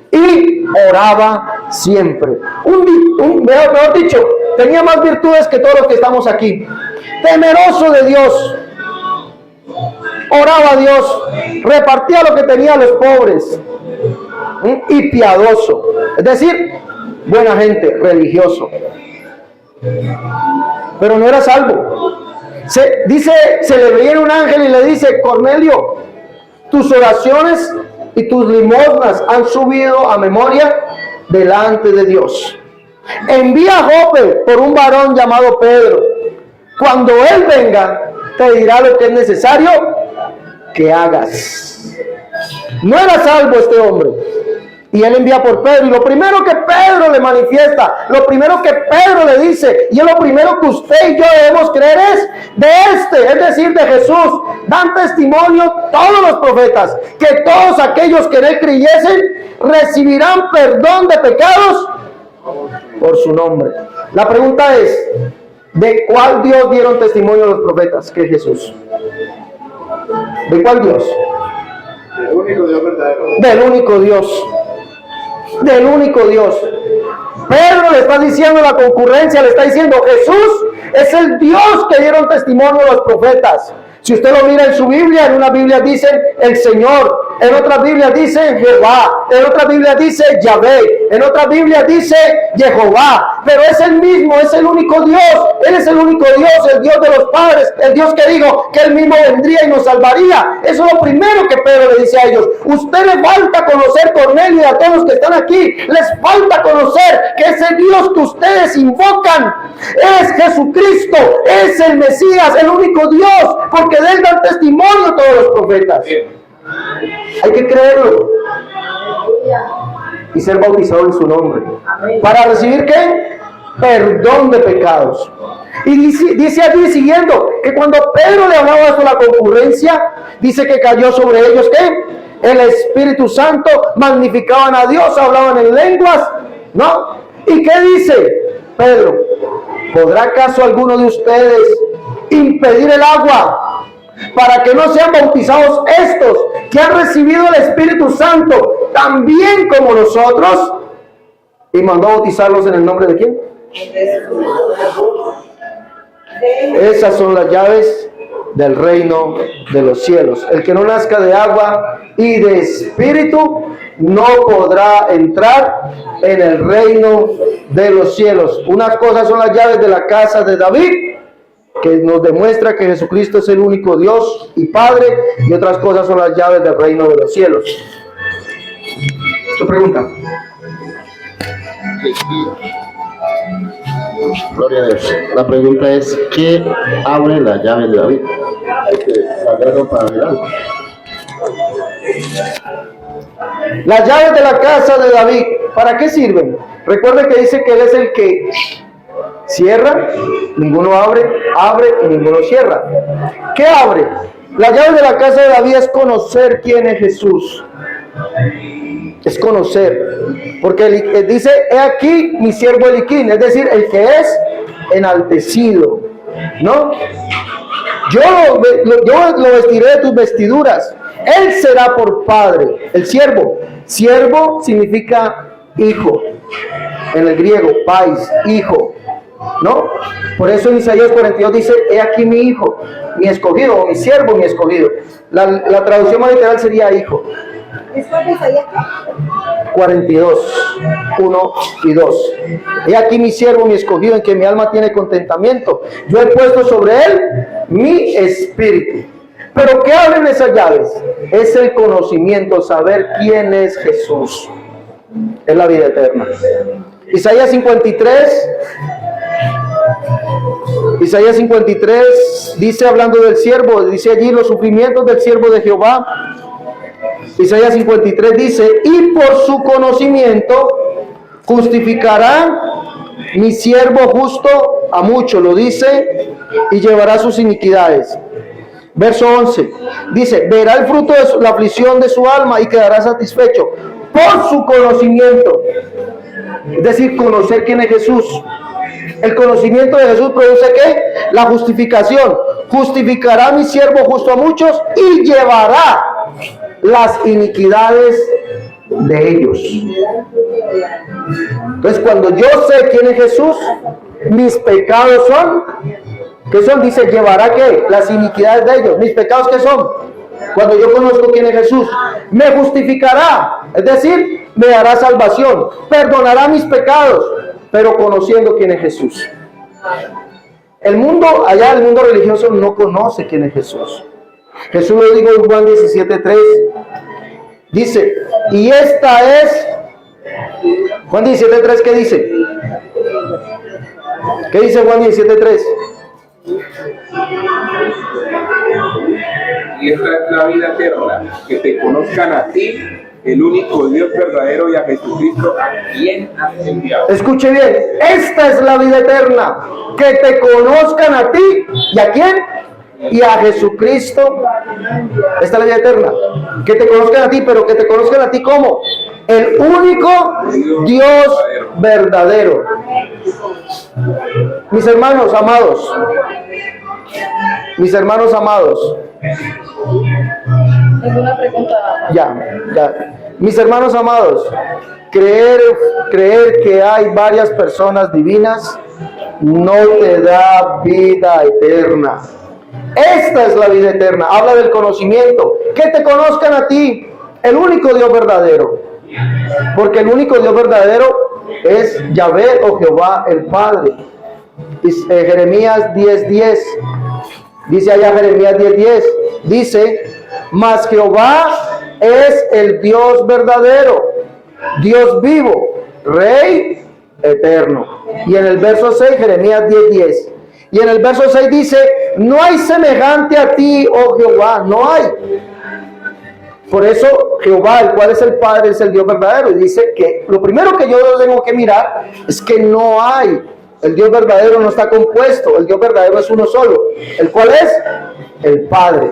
y oraba siempre. Mejor dicho, tenía más virtudes que todos los que estamos aquí. Temeroso de Dios, oraba a Dios, repartía lo que tenía a los pobres y piadoso, es decir, buena gente, religioso. Pero no era salvo. Se le veía un ángel y le dice: Cornelio, tus oraciones y tus limosnas han subido a memoria delante de Dios. Envía a Jope por un varón llamado Pedro. Cuando él venga, te dirá lo que es necesario que hagas. No era salvo este hombre. Y él envía por Pedro. Y lo primero que Pedro le manifiesta, lo primero que Pedro le dice, y es lo primero que usted y yo debemos creer, es de es decir, de Jesús. Dan testimonio todos los profetas, que todos aquellos que en él creyesen recibirán perdón de pecados por su nombre. La pregunta es, ¿de cuál Dios dieron testimonio los profetas? Que es Jesús. ¿De cuál Dios? El único Dios verdadero. Del único Dios. Del único Dios. Pedro le está diciendo a la concurrencia, le está diciendo, Jesús es el Dios que dieron testimonio los profetas. Si usted lo mira en su Biblia, en una Biblia dice el Señor, en otra Biblia dice Jehová, en otra Biblia dice Yahvé, en otra Biblia dice Jehová, pero es el mismo, es el único Dios. Él es el único Dios, el Dios de los padres, el Dios que dijo que él mismo vendría y nos salvaría. Eso es lo primero que Pedro le dice a ellos. Usted le falta conocer, Cornelio, y a todos los que están aquí, les falta conocer que ese Dios que ustedes invocan es Jesucristo, es el Mesías, el único Dios, porque de él dan testimonio todos los profetas. Hay que creerlo y ser bautizado en su nombre. ¿Para recibir qué? Perdón de pecados. Y dice allí siguiendo que cuando Pedro le hablaba a la concurrencia, dice que cayó sobre ellos ¿qué? El Espíritu Santo, magnificaban a Dios, hablaban en lenguas, ¿no? ¿Y qué dice Pedro? ¿Podrá acaso alguno de ustedes impedir el agua para que no sean bautizados estos que han recibido el Espíritu Santo también como nosotros? Y mandó bautizarlos en el nombre de ¿quién? Esas son las llaves del reino de los cielos. El que no nazca de agua y de espíritu no podrá entrar en el reino de los cielos. Unas cosas son las llaves de la casa de David, que nos demuestra que Jesucristo es el único Dios y Padre, y otras cosas son las llaves del reino de los cielos. ¿Tu pregunta? Gloria a Dios. La pregunta es, ¿qué abre la llave de David? Hay que sacarlo para mirar. Las llaves de la casa de David, ¿para qué sirven? Recuerden que dice que él es el que cierra, ninguno abre, abre y ninguno cierra. ¿Qué abre? La llave de la casa de David es conocer quién es Jesús. Es conocer, porque dice, he aquí mi siervo Eliquín, es decir, el que es enaltecido, ¿no? Yo lo vestiré de tus vestiduras, él será por padre, el siervo. Siervo significa hijo, en el griego, pais, hijo, ¿no? Por eso en Isaías 42 dice, he aquí mi hijo, mi escogido, o mi siervo, mi escogido. La traducción más literal sería hijo. 42, 1 y 2. He aquí mi siervo, mi escogido, en que mi alma tiene contentamiento. Yo he puesto sobre él mi espíritu. Pero ¿qué abren esas llaves? Es el conocimiento, saber quién es Jesús. Es la vida eterna. Isaías 53 dice, hablando del siervo, dice allí los sufrimientos del siervo de Jehová. Isaías 53 dice, y por su conocimiento justificará mi siervo justo a muchos, lo dice, y llevará sus iniquidades. Verso 11 dice, verá el fruto de la aflicción de su alma y quedará satisfecho por su conocimiento. Es decir, conocer quién es Jesús. El conocimiento de Jesús produce ¿qué? La justificación. Justificará mi siervo justo a muchos y llevará las iniquidades de ellos. Entonces, cuando yo sé quién es Jesús, mis pecados son, ¿qué son? Dice, llevará ¿qué? Las iniquidades de ellos. ¿Mis pecados qué son? Cuando yo conozco quién es Jesús, me justificará, es decir, me dará salvación, perdonará mis pecados, pero conociendo quién es Jesús. El mundo religioso no conoce quién es Jesús. Jesús lo dijo en Juan 17:3. Dice, y esta es Juan 17:3, ¿qué dice? ¿Qué dice Juan 17:3? Y esta es la vida eterna, que te conozcan a ti, el único Dios verdadero, y a Jesucristo, a quien has enviado. Escuche bien, esta es la vida eterna, que te conozcan a ti, ¿y a quién? Y a Jesucristo. Esta es la vida eterna, que te conozcan a ti, pero que te conozcan a ti ¿cómo? El único Dios verdadero. Mis hermanos amados, ¿Alguna pregunta? ya. Mis hermanos amados, creer que hay varias personas divinas no te da vida eterna. Esta es la vida eterna. Habla del conocimiento. Que te conozcan a ti, el único Dios verdadero. Porque el único Dios verdadero es Yahvé o Jehová el Padre. Jeremías 10:10. Dice allá Jeremías 10:10. Dice, mas Jehová es el Dios verdadero, Dios vivo, Rey eterno. Y en el verso 6, Jeremías 10:10. Y en el verso 6 dice, no hay semejante a ti, oh Jehová, no hay. Por eso Jehová, el cual es el Padre, es el Dios verdadero. Y dice que lo primero que yo tengo que mirar es que no hay. El Dios verdadero no está compuesto. El Dios verdadero es uno solo. ¿El cual es? El Padre.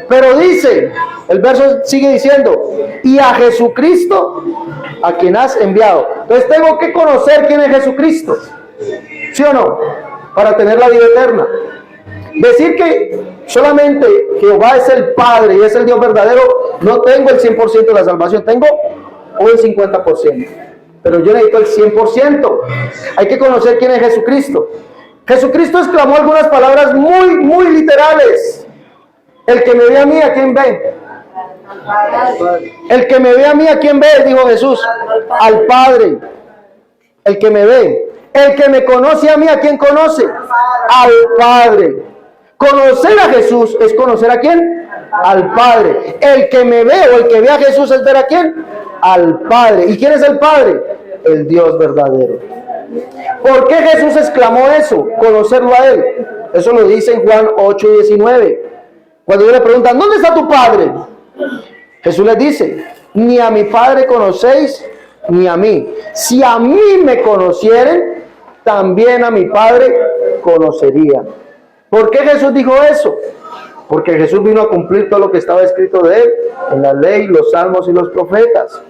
Pero dice, el verso sigue diciendo, y a Jesucristo, a quien has enviado. Entonces tengo que conocer quién es Jesucristo. ¿Sí o no? Para tener la vida eterna. Decir que solamente Jehová es el Padre y es el Dios verdadero, no tengo el 100% de la salvación, tengo un 50%. Pero yo necesito el 100%. Hay que conocer quién es Jesucristo. Jesucristo exclamó algunas palabras muy literales. El que me ve a mí, ¿a quién ve? El que me ve a mí, ¿a quién ve? Dijo Jesús. Al Padre. El que me ve. El que me conoce a mí, ¿a quién conoce? Al Padre. Conocer a Jesús es conocer ¿a quién? Al Padre. El que me ve o el que ve a Jesús es ver ¿a quién? Al Padre. ¿Y quién es el Padre? El Dios verdadero. ¿Por qué Jesús exclamó eso? Conocerlo a Él. Eso lo dice en Juan 8:19. Cuando ellos le preguntan, ¿dónde está tu Padre? Jesús les dice, ni a mi Padre conocéis, ni a mí. Si a mí me conocieren, también a mi Padre conocerían. ¿Por qué Jesús dijo eso? Porque Jesús vino a cumplir todo lo que estaba escrito de Él, en la ley, los salmos y los profetas.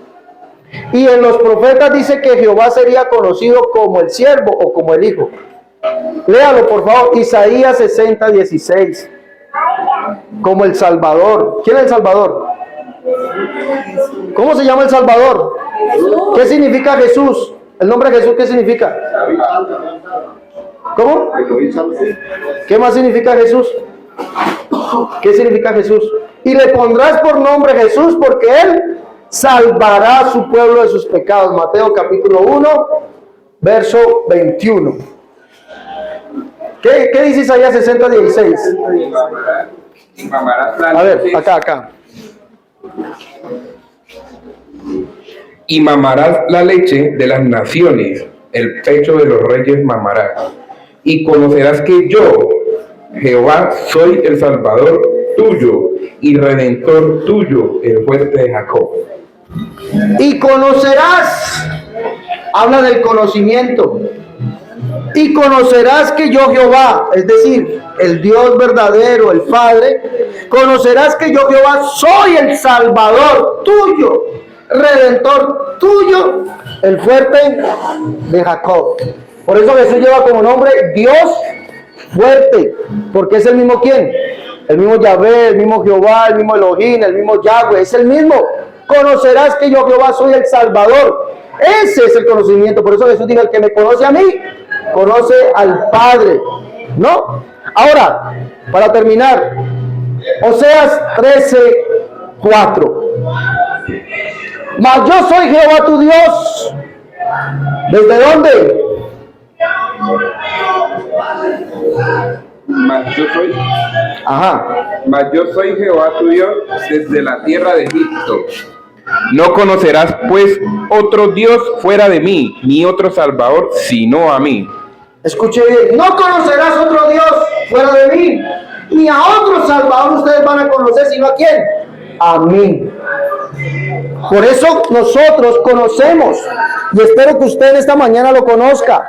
Y en los profetas dice que Jehová sería conocido como el siervo o como el hijo. Léalo por favor, Isaías 60:16. Como el Salvador. ¿Quién es el Salvador? ¿Cómo se llama el Salvador? ¿Qué significa Jesús? ¿El nombre de Jesús qué significa? ¿Cómo? ¿Qué más significa Jesús? ¿Qué significa Jesús? Y le pondrás por nombre Jesús porque Él salvará a su pueblo de sus pecados. Mateo capítulo 1, verso 21. ¿Qué dice Isaías 60:16? A ver, acá. Y mamarás la leche de las naciones, el pecho de los reyes mamarás. Y conocerás que yo, Jehová, soy el Salvador tuyo y Redentor tuyo, el fuerte de Jacob. Y conocerás, habla del conocimiento. Y conocerás que yo Jehová, es decir, el Dios verdadero, el Padre, conocerás que yo Jehová soy el Salvador tuyo, Redentor tuyo, el fuerte de Jacob. Por eso Jesús lleva como nombre Dios fuerte, porque es el mismo ¿quién? El mismo Yahvé, el mismo Jehová, el mismo Elohim, el mismo Yahweh, es el mismo. Conocerás que yo Jehová soy el Salvador. Ese es el conocimiento. Por eso Jesús dijo, el que me conoce a mí, conoce al Padre. ¿No? Ahora, para terminar, Oseas 13:4. Mas yo soy Jehová tu Dios. ¿Desde dónde? Mas yo soy Jehová tu Dios desde la tierra de Egipto. No conocerás pues otro Dios fuera de mí, ni otro Salvador sino a mí. Escuche bien, no conocerás otro Dios fuera de mí, ni a otro Salvador ustedes van a conocer, sino a quién, a mí. Por eso nosotros conocemos, y espero que usted esta mañana lo conozca.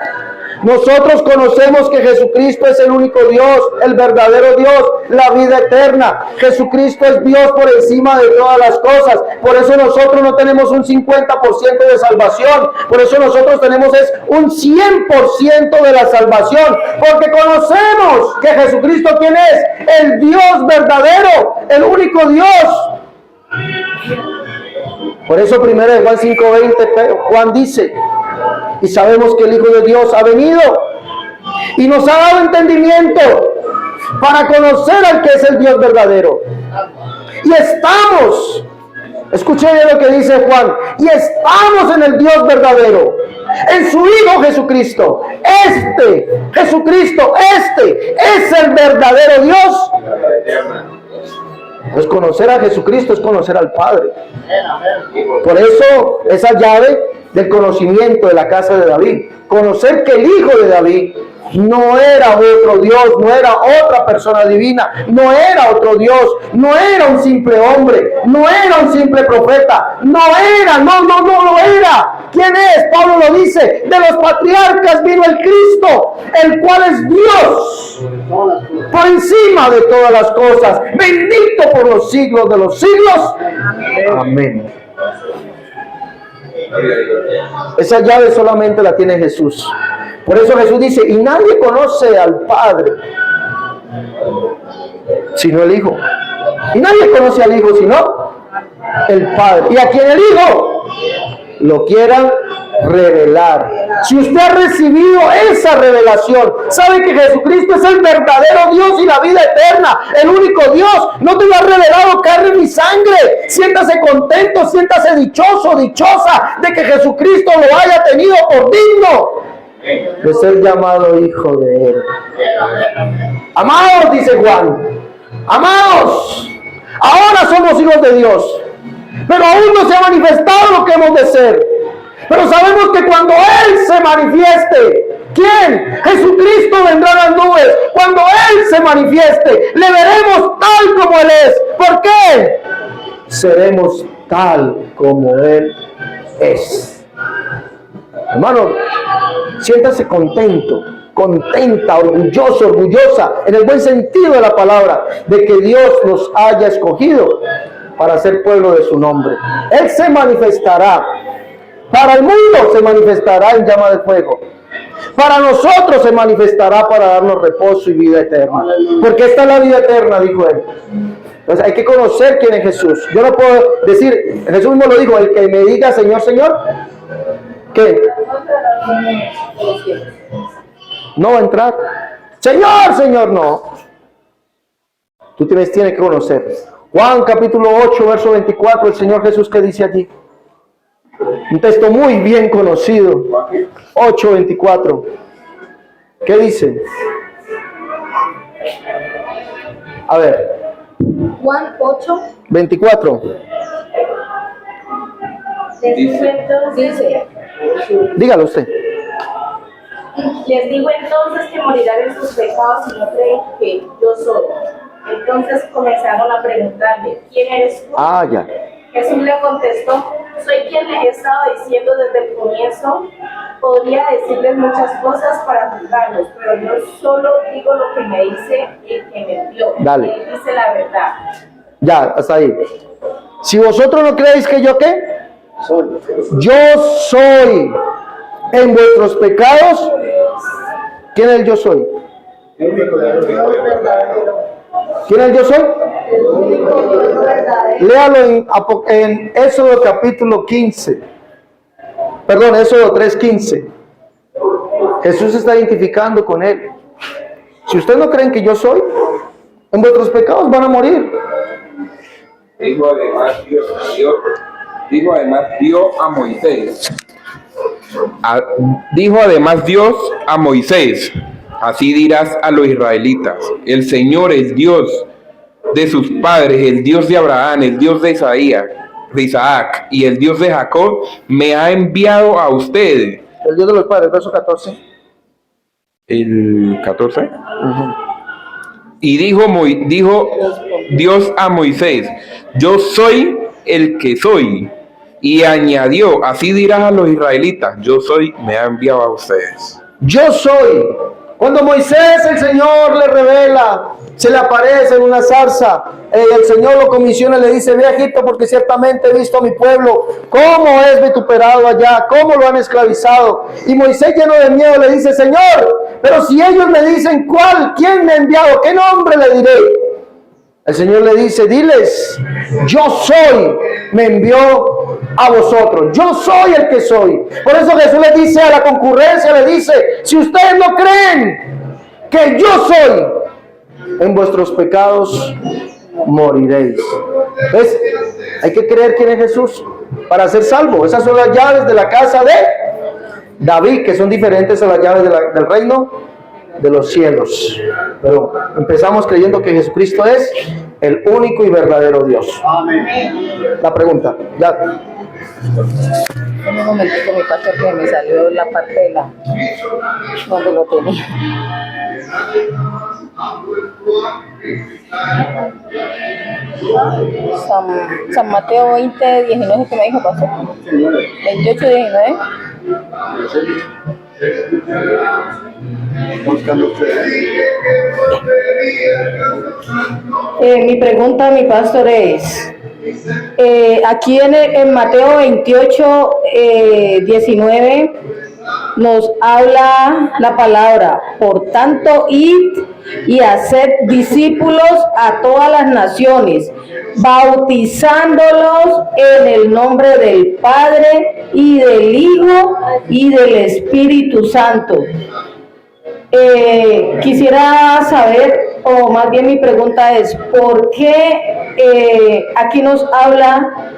Nosotros conocemos que Jesucristo es el único Dios, el verdadero Dios, la vida eterna. Jesucristo es Dios por encima de todas las cosas. Por eso nosotros no tenemos un 50% de salvación. Por eso nosotros tenemos es un 100% de la salvación. Porque conocemos que Jesucristo, ¿quién es? El Dios verdadero, el único Dios. Por eso primero de Juan 5:20, Juan dice: y sabemos que el Hijo de Dios ha venido y nos ha dado entendimiento para conocer al que es el Dios verdadero. Y estamos, escuchen lo que dice Juan, y estamos en el Dios verdadero, en su Hijo Jesucristo. Jesucristo es el verdadero Dios. Pues conocer a Jesucristo es conocer al Padre. Por eso esa llave del conocimiento de la casa de David, conocer que el Hijo de David no era otro Dios, no era otra persona divina, no era otro Dios, no era un simple hombre, no era un simple profeta, no lo era. ¿Quién es? Pablo lo dice: de los patriarcas vino el Cristo, el cual es Dios por encima de todas las cosas, bendito por los siglos de los siglos. Amén. Esa llave solamente la tiene Jesús. Por eso Jesús dice: y nadie conoce al Padre sino el Hijo. Y nadie conoce al Hijo sino el Padre. Y a quien el Hijo lo quiera revelar. Si usted ha recibido esa revelación, sabe que Jesucristo es el verdadero Dios y la vida eterna, el único Dios. No te lo ha revelado carne ni sangre. Siéntase contento, siéntase dichoso, dichosa de que Jesucristo lo haya tenido por digno de ser llamado hijo de Él. Amados, dice Juan, amados, ahora somos hijos de Dios, pero aún no se ha manifestado lo que hemos de ser. Pero sabemos que cuando Él se manifieste, ¿quién? Jesucristo vendrá en las nubes. Cuando Él se manifieste, le veremos tal como Él es. ¿Por qué? Seremos tal como Él es. Hermano, siéntase contento, contenta, orgulloso, orgullosa, en el buen sentido de la palabra, de que Dios nos haya escogido para ser pueblo de su nombre. Él se manifestará. Para el mundo se manifestará en llama de fuego. Para nosotros se manifestará para darnos reposo y vida eterna. Porque esta es la vida eterna, dijo Él. Entonces hay que conocer quién es Jesús. Yo no puedo decir, Jesús mismo lo dijo: el que me diga Señor, Señor, ¿qué? No va a entrar. Señor, Señor, no. Tú tienes que conocer. Juan capítulo 8, verso 24, el Señor Jesús, ¿qué dice allí? Un texto muy bien conocido. 8:24. ¿Qué dice? A ver. Juan 8:24. Dice: Dígalo usted. Les digo entonces que morirán en sus pecados si no creen que yo soy. Entonces comenzaron a preguntarle: ¿quién eres tú? Ya. Jesús le contestó: soy quien les he estado diciendo desde el comienzo. Podría decirles muchas cosas para juzgarlos, pero yo solo digo lo que me dice el que me envió. Dale. Él dice la verdad. Ya, hasta ahí. Si vosotros no creéis que yo, ¿qué? Yo soy en vuestros pecados. ¿Quién es el yo soy? ¿Quién es el yo soy? Léalo en Éxodo capítulo 15. Perdón, Éxodo 3:15. Jesús se está identificando con él. Si ustedes no creen que yo soy, en vuestros pecados van a morir. Dijo además Dios a Moisés. Dijo además Dios a Moisés: así dirás a los israelitas: el Señor es Dios de sus padres, el Dios de Abraham, el Dios de Isaías. de Isaac y el Dios de Jacob me ha enviado a ustedes. El Dios de los padres, verso 14. El 14. Y dijo Dios a Moisés, yo soy el que soy. Y añadió, así dirás a los israelitas, yo soy, me ha enviado a ustedes. Yo soy. Cuando Moisés, el Señor le revela, se le aparece en una zarza, el Señor lo comisiona y le dice, ve a Egipto porque ciertamente he visto a mi pueblo, cómo es vituperado allá, cómo lo han esclavizado. Y Moisés, lleno de miedo, le dice, Señor, pero si ellos me dicen quién me ha enviado, ¿qué nombre le diré? El Señor le dice, diles, yo soy, me envió a vosotros, yo soy el que soy. Por eso Jesús le dice a la concurrencia, le dice, si ustedes no creen que yo soy, en vuestros pecados moriréis. ¿Ves? Hay que creer quién es Jesús para ser salvo. Esas son las llaves de la casa de David, que son diferentes a las llaves del reino de los cielos. Pero empezamos creyendo que Jesucristo es el único y verdadero Dios. Amén. La pregunta, ya. Un momentito, mi pastor, que me salió la parte de la donde lo tenía. San Mateo 20, 19, que me dijo, pastor. 28, 19. Mi pregunta, mi pastor, es aquí en Mateo 28, 19 nos habla la palabra, por tanto, id y haced discípulos a todas las naciones, bautizándolos en el nombre del Padre y del Hijo y del Espíritu Santo. Quisiera saber, o más bien mi pregunta es, ¿por qué aquí nos habla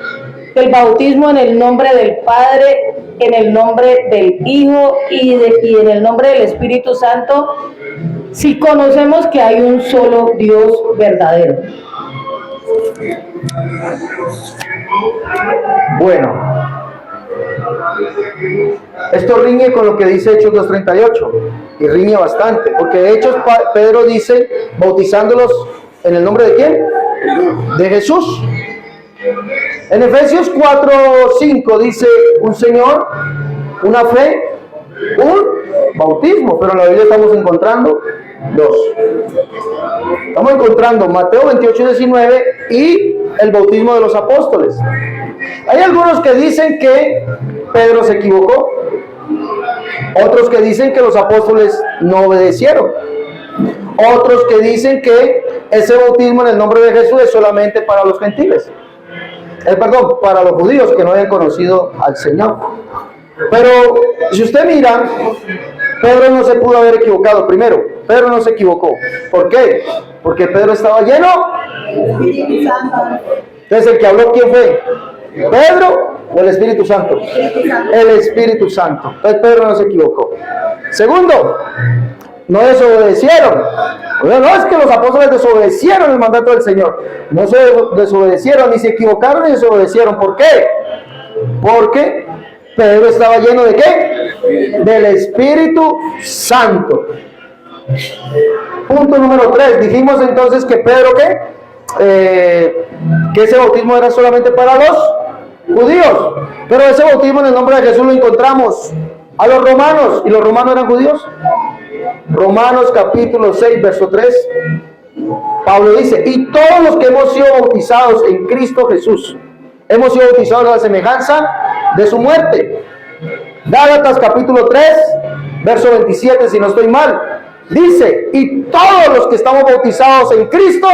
del bautismo en el nombre del Padre, en el nombre del Hijo y en el nombre del Espíritu Santo, si conocemos que hay un solo Dios verdadero? Bueno, esto riñe con lo que dice Hechos 2:38 y riñe bastante, porque de Hechos Pedro dice, bautizándolos en el nombre de ¿quién? De Jesús. En Efesios 4:5 dice un Señor, una fe, un bautismo, pero en la Biblia estamos encontrando dos. Estamos encontrando Mateo 28:19 y el bautismo de los apóstoles. Hay algunos que dicen que Pedro se equivocó, otros que dicen que los apóstoles no obedecieron, otros que dicen que ese bautismo en el nombre de Jesús es solamente para los gentiles. Perdón, para los judíos que no habían conocido al Señor. Pero si usted mira, Pedro no se pudo haber equivocado. Primero, Pedro no se equivocó. ¿Por qué? Porque Pedro estaba lleno. Entonces, el que habló, ¿quién fue? ¿Pedro o el Espíritu Santo? El Espíritu Santo. Entonces Pedro no se equivocó. Segundo, no desobedecieron. No es que los apóstoles desobedecieron el mandato del Señor. No se desobedecieron, ni se equivocaron ni desobedecieron. ¿Por qué? Porque Pedro estaba lleno ¿de qué? Del Espíritu Santo. Punto número 3. Dijimos entonces que Pedro que ese bautismo era solamente para los judíos. Pero ese bautismo en el nombre de Jesús lo encontramos a los romanos. ¿Y los romanos eran judíos? Romanos capítulo 6, verso 3. Pablo dice, y todos los que hemos sido bautizados en Cristo Jesús, hemos sido bautizados a la semejanza de su muerte. Gálatas capítulo 3, verso 27, si no estoy mal, dice, y todos los que estamos bautizados en Cristo,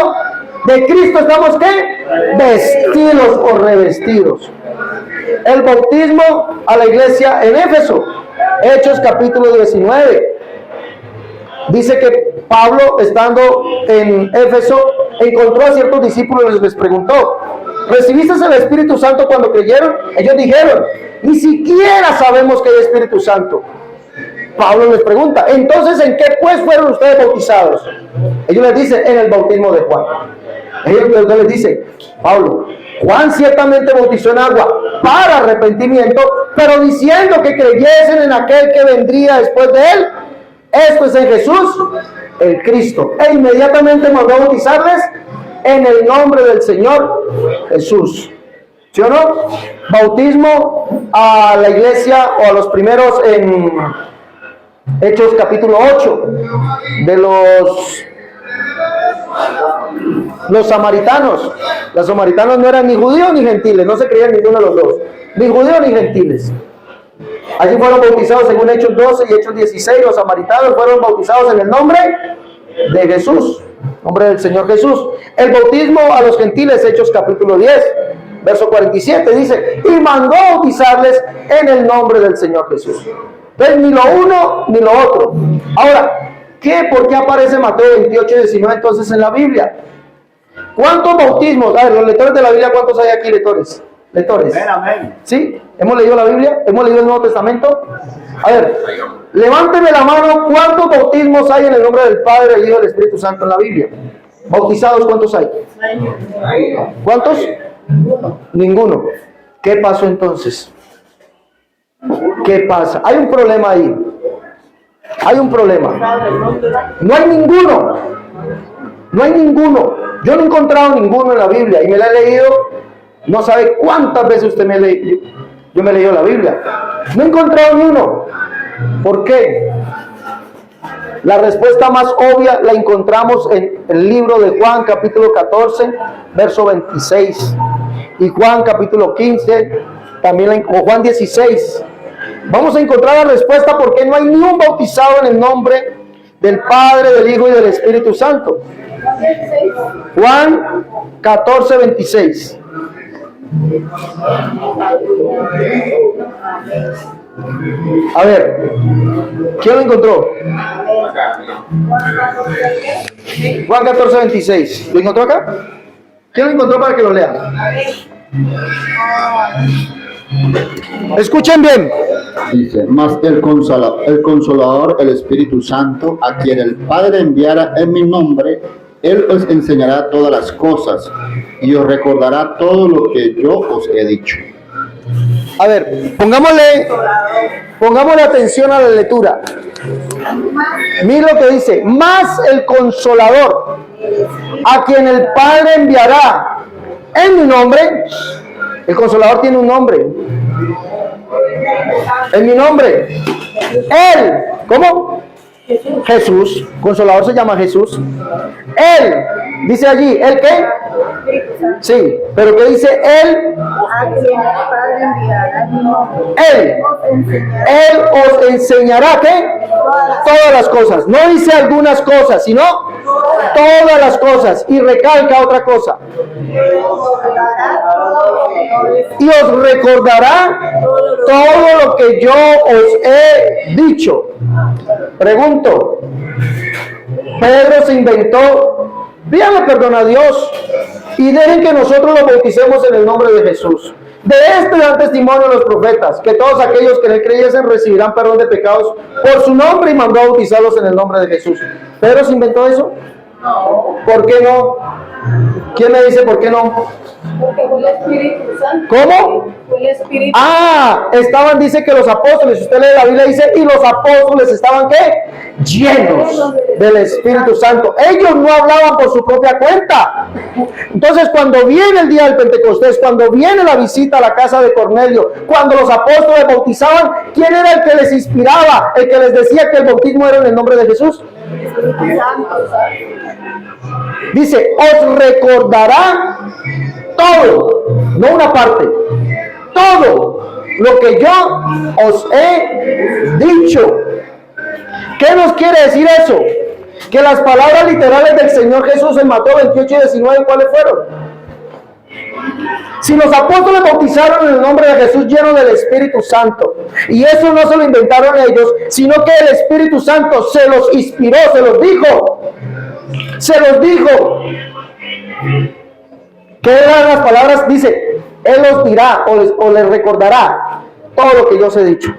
de Cristo estamos ¿qué? Vestidos o revestidos. El bautismo a la iglesia en Éfeso, Hechos capítulo 19. Dice que Pablo, estando en Éfeso, encontró a ciertos discípulos y les preguntó, ¿recibiste el Espíritu Santo cuando creyeron? Ellos dijeron, ni siquiera sabemos que hay Espíritu Santo. Pablo les pregunta, entonces, ¿en qué pues fueron ustedes bautizados? Ellos les dicen, en el bautismo de Juan. Ellos les dicen, Pablo, Juan ciertamente bautizó en agua para arrepentimiento, pero diciendo que creyesen en aquel que vendría después de él, esto es en Jesús, el Cristo. E inmediatamente mandó a bautizarles en el nombre del Señor Jesús. ¿Sí o no? Bautismo a la iglesia o a los primeros en Hechos capítulo 8 de los samaritanos. Los samaritanos no eran ni judíos ni gentiles, no se creían ninguno de los dos, ni judíos ni gentiles. Allí fueron bautizados según Hechos 12 y Hechos 16, los samaritanos fueron bautizados en el nombre de Jesús, nombre del Señor Jesús. El bautismo a los gentiles, Hechos capítulo 10, verso 47, dice, y mandó bautizarles en el nombre del Señor Jesús. Entonces, ni lo uno ni lo otro. Ahora, ¿por qué aparece Mateo 28 y 19 entonces en la Biblia? ¿Cuántos bautismos? A ver, los lectores de la Biblia, ¿cuántos hay aquí, lectores? ¿Lectores? Amén. ¿Sí? ¿Hemos leído la Biblia? ¿Hemos leído el Nuevo Testamento? A ver, levánteme la mano, ¿cuántos bautismos hay en el nombre del Padre, del Hijo y del Espíritu Santo en la Biblia? ¿Bautizados cuántos hay? ¿Cuántos? Ninguno. ¿Qué pasó entonces? ¿Qué pasa? Hay un problema ahí. Hay un problema. No hay ninguno. No hay ninguno. Yo no he encontrado ninguno en la Biblia y me la he leído. No sabe cuántas veces usted me ha leído. Yo me he leído la Biblia. No he encontrado ni uno. ¿Por qué? La respuesta más obvia la encontramos en el libro de Juan, capítulo 14, verso 26. Y Juan, capítulo 15, también, o Juan 16. Vamos a encontrar la respuesta porque no hay ni un bautizado en el nombre del Padre, del Hijo y del Espíritu Santo. Juan 14, 26. A ver, ¿quién lo encontró? Juan 14, 26. ¿Lo encontró acá? ¿Quién lo encontró para que lo lea? Escuchen bien. Dice, mas el Consolador, el Espíritu Santo, a quien el Padre enviara en mi nombre, Él os enseñará todas las cosas y os recordará todo lo que yo os he dicho. A ver, pongámosle atención a la lectura. Mira lo que dice, más el Consolador, a quien el Padre enviará en mi nombre. El Consolador tiene un nombre. En mi nombre. Él, ¿cómo? Jesús. Consolador se llama Jesús. Él, dice allí, ¿él qué? Sí, pero ¿qué dice él? Él os enseñará ¿qué? Todas las cosas. No dice algunas cosas, sino todas las cosas. Y recalca otra cosa. Y os recordará todo lo que yo os he dicho. Pregunto, Pedro se inventó, pídale perdón a Dios y dejen que nosotros lo bauticemos en el nombre de Jesús. De este dan testimonio los profetas, que todos aquellos que en él creyesen recibirán perdón de pecados por su nombre, y mandó a bautizarlos en el nombre de Jesús. ¿Pedro se inventó eso? No. ¿Por qué no? ¿Quién me dice por qué no? Porque fue el Espíritu Santo. ¿Cómo? Fue el Espíritu. Estaban, dice que los apóstoles, usted lee la Biblia, dice, y los apóstoles estaban ¿qué? Llenos del Espíritu Santo. Ellos no hablaban por su propia cuenta. Entonces, cuando viene el día del Pentecostés, cuando viene la visita a la casa de Cornelio, cuando los apóstoles bautizaban, ¿quién era el que les inspiraba? El que les decía que el bautismo era en el nombre de Jesús. Dice, os recordará todo, no una parte, todo lo que yo os he dicho. ¿Qué nos quiere decir eso? Que las palabras literales del Señor Jesús en Mateo 28 y 19, ¿cuáles fueron? Si los apóstoles bautizaron en el nombre de Jesús lleno del Espíritu Santo, y eso no se lo inventaron ellos, sino que el Espíritu Santo se los inspiró, se los dijo. ¿Qué eran las palabras? Dice, Él os dirá o les recordará todo lo que yo os he dicho.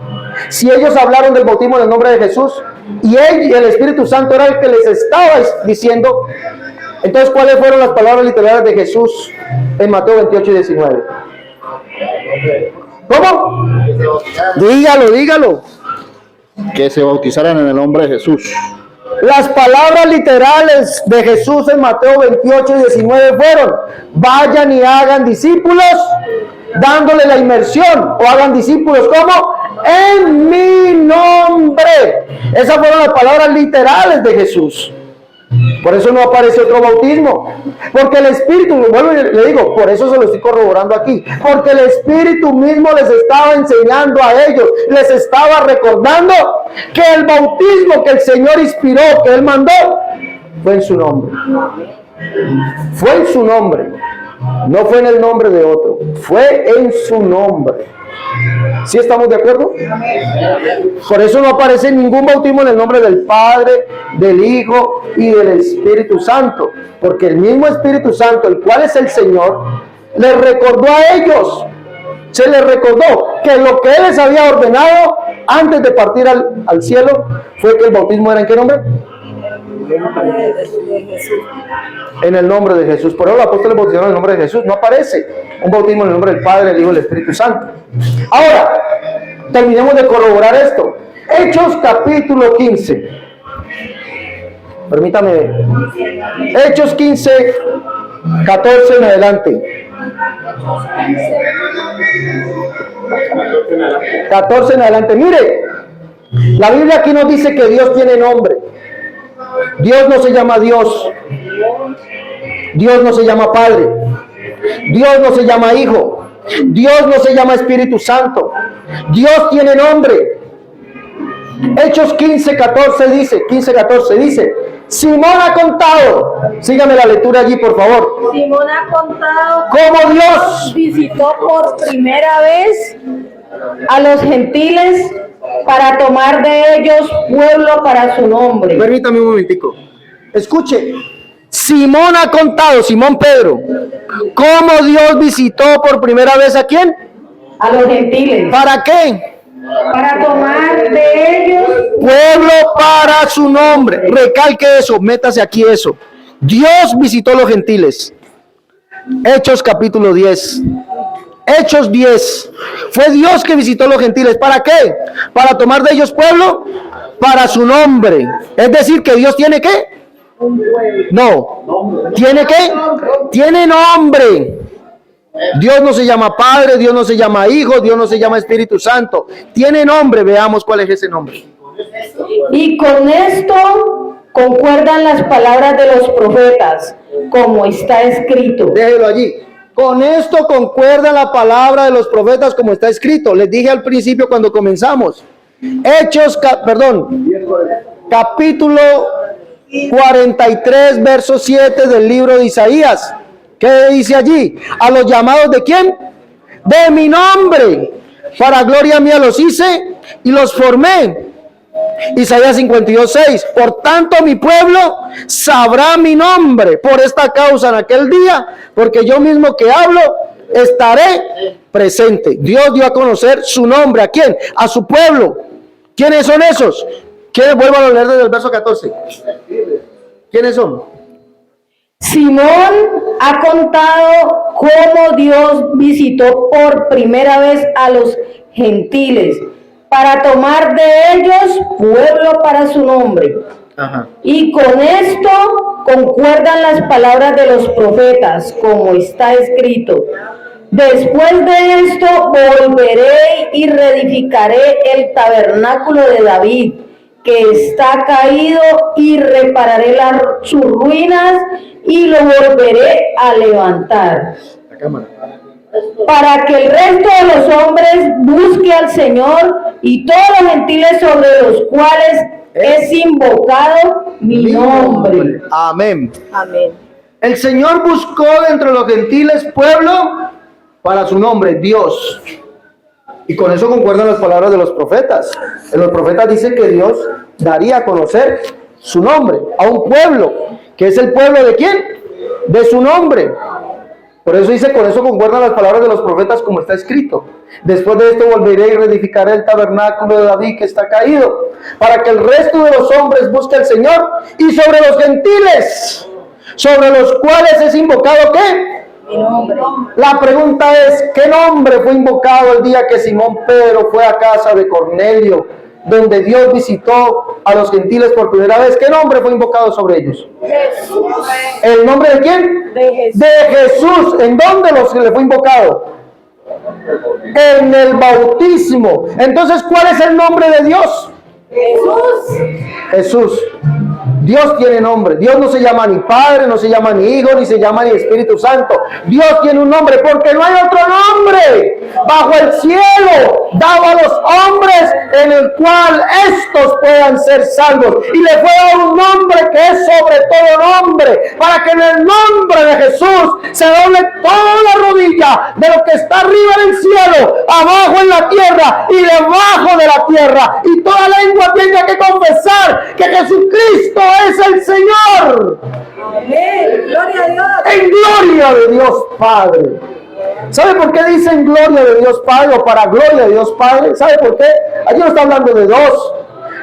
Si ellos hablaron del bautismo en el nombre de Jesús, y Él y el Espíritu Santo era el que les estaba diciendo, Entonces, ¿cuáles fueron las palabras literales de Jesús en Mateo 28 y 19? ¿Cómo? Dígalo. Que se bautizaran en el nombre de Jesús. Las palabras literales de Jesús en Mateo 28 y 19 fueron: vayan y hagan discípulos, dándole la inmersión, o hagan discípulos, ¿cómo? En mi nombre. Esas fueron las palabras literales de Jesús. Por eso no aparece otro bautismo, porque el Espíritu, bueno, le digo, por eso se lo estoy corroborando aquí, porque el Espíritu mismo les estaba enseñando a ellos, les estaba recordando que el bautismo que el Señor inspiró, que Él mandó, fue en su nombre. Fue en su nombre, no fue en el nombre de otro, fue en su nombre. ¿Sí estamos de acuerdo? Por eso no aparece ningún bautismo en el nombre del Padre, del Hijo y del Espíritu Santo, porque el mismo Espíritu Santo, el cual es el Señor, les recordó a ellos, se les recordó que lo que Él les había ordenado antes de partir al cielo fue que el bautismo era ¿en qué nombre? En el nombre de Jesús. Por eso los apóstoles bautizaron en el nombre de Jesús. No aparece un bautismo en el nombre del Padre, del Hijo y del Espíritu Santo. Ahora, terminemos de corroborar esto. Hechos capítulo 15. Permítame ver. Hechos 15, 14 en adelante. 14 en adelante. Mire, la Biblia aquí nos dice que Dios tiene nombre. Dios no se llama Dios. Dios no se llama Padre. Dios no se llama Hijo. Dios no se llama Espíritu Santo. Dios tiene nombre. Hechos 15:14 dice, Simón ha contado, sígame la lectura allí por favor. Simón ha contado cómo Dios visitó por primera vez a los gentiles para tomar de ellos pueblo para su nombre. Permítame un momentico. Escuche. Simón ha contado, Simón Pedro, cómo Dios visitó por primera vez ¿a quién? A los gentiles. ¿Para qué? Para tomar de ellos pueblo para su nombre. Recalque eso, métase aquí eso. Dios visitó a los gentiles. Hechos capítulo 10. Hechos 10. Fue Dios que visitó a los gentiles. ¿Para qué? Para tomar de ellos pueblo para su nombre. Es decir, que Dios tiene ¿qué? No. ¿Tiene qué? Tiene nombre. Dios no se llama Padre, Dios no se llama Hijo, Dios no se llama Espíritu Santo. Tiene nombre, veamos cuál es ese nombre. Y con esto concuerdan las palabras de los profetas, como está escrito. Déjelo allí. Con esto concuerda la palabra de los profetas como está escrito. Les dije al principio cuando comenzamos. Capítulo 43, verso 7 del libro de Isaías. ¿Qué dice allí? A los llamados ¿de quién? De mi nombre. Para gloria mía los hice y los formé. Isaías 52:6. Por tanto mi pueblo sabrá mi nombre por esta causa en aquel día, porque yo mismo que hablo estaré presente. Dios dio a conocer su nombre. ¿A quién? A su pueblo. ¿Quiénes son esos? ¿Quiénes? Vuelvo a leer desde el verso 14. ¿Quiénes son? Simón ha contado cómo Dios visitó por primera vez a los gentiles para tomar de ellos pueblo para su nombre. Ajá. Y con esto concuerdan las palabras de los profetas, como está escrito. Después de esto volveré y reedificaré el tabernáculo de David, que está caído, y repararé sus ruinas y lo volveré a levantar. La cámara. Para que el resto de los hombres busque al Señor y todos los gentiles sobre los cuales es invocado mi nombre. Amén. Amén. El Señor buscó entre los gentiles pueblo para su nombre, Dios. Y con eso concuerdan las palabras de los profetas. En los profetas dice que Dios daría a conocer su nombre a un pueblo, que es el pueblo de quién? De su nombre. Por eso dice, con eso concuerdan las palabras de los profetas como está escrito. Después de esto volveré y reedificaré el tabernáculo de David que está caído, para que el resto de los hombres busque al Señor, y sobre los gentiles sobre los cuales es invocado ¿qué? Mi nombre. La pregunta es, ¿qué nombre fue invocado el día que Simón Pedro fue a casa de Cornelio, donde Dios visitó a los gentiles por primera vez? ¿Qué nombre fue invocado sobre ellos? Jesús. ¿El nombre de quién? De Jesús. De Jesús. ¿En dónde le fue invocado? En el bautismo. Entonces, ¿cuál es el nombre de Dios? Jesús. Jesús. Dios tiene nombre. Dios no se llama ni Padre, no se llama ni Hijo, ni se llama ni Espíritu Santo. Dios tiene un nombre porque no hay otro nombre bajo el cielo dado a los hombres en el cual estos puedan ser salvos. Y le fue dado un nombre que es sobre todo nombre, para que en el nombre de Jesús se doble toda la rodilla de lo que está arriba en el cielo, abajo en la tierra y debajo de la tierra, y toda lengua tenga que confesar que Jesucristo es el Señor. Amén. Gloria a Dios. En gloria de Dios Padre. ¿Sabe por qué dice en gloria de Dios Padre o para gloria de Dios Padre? ¿Sabe por qué? Allí no está hablando de dos.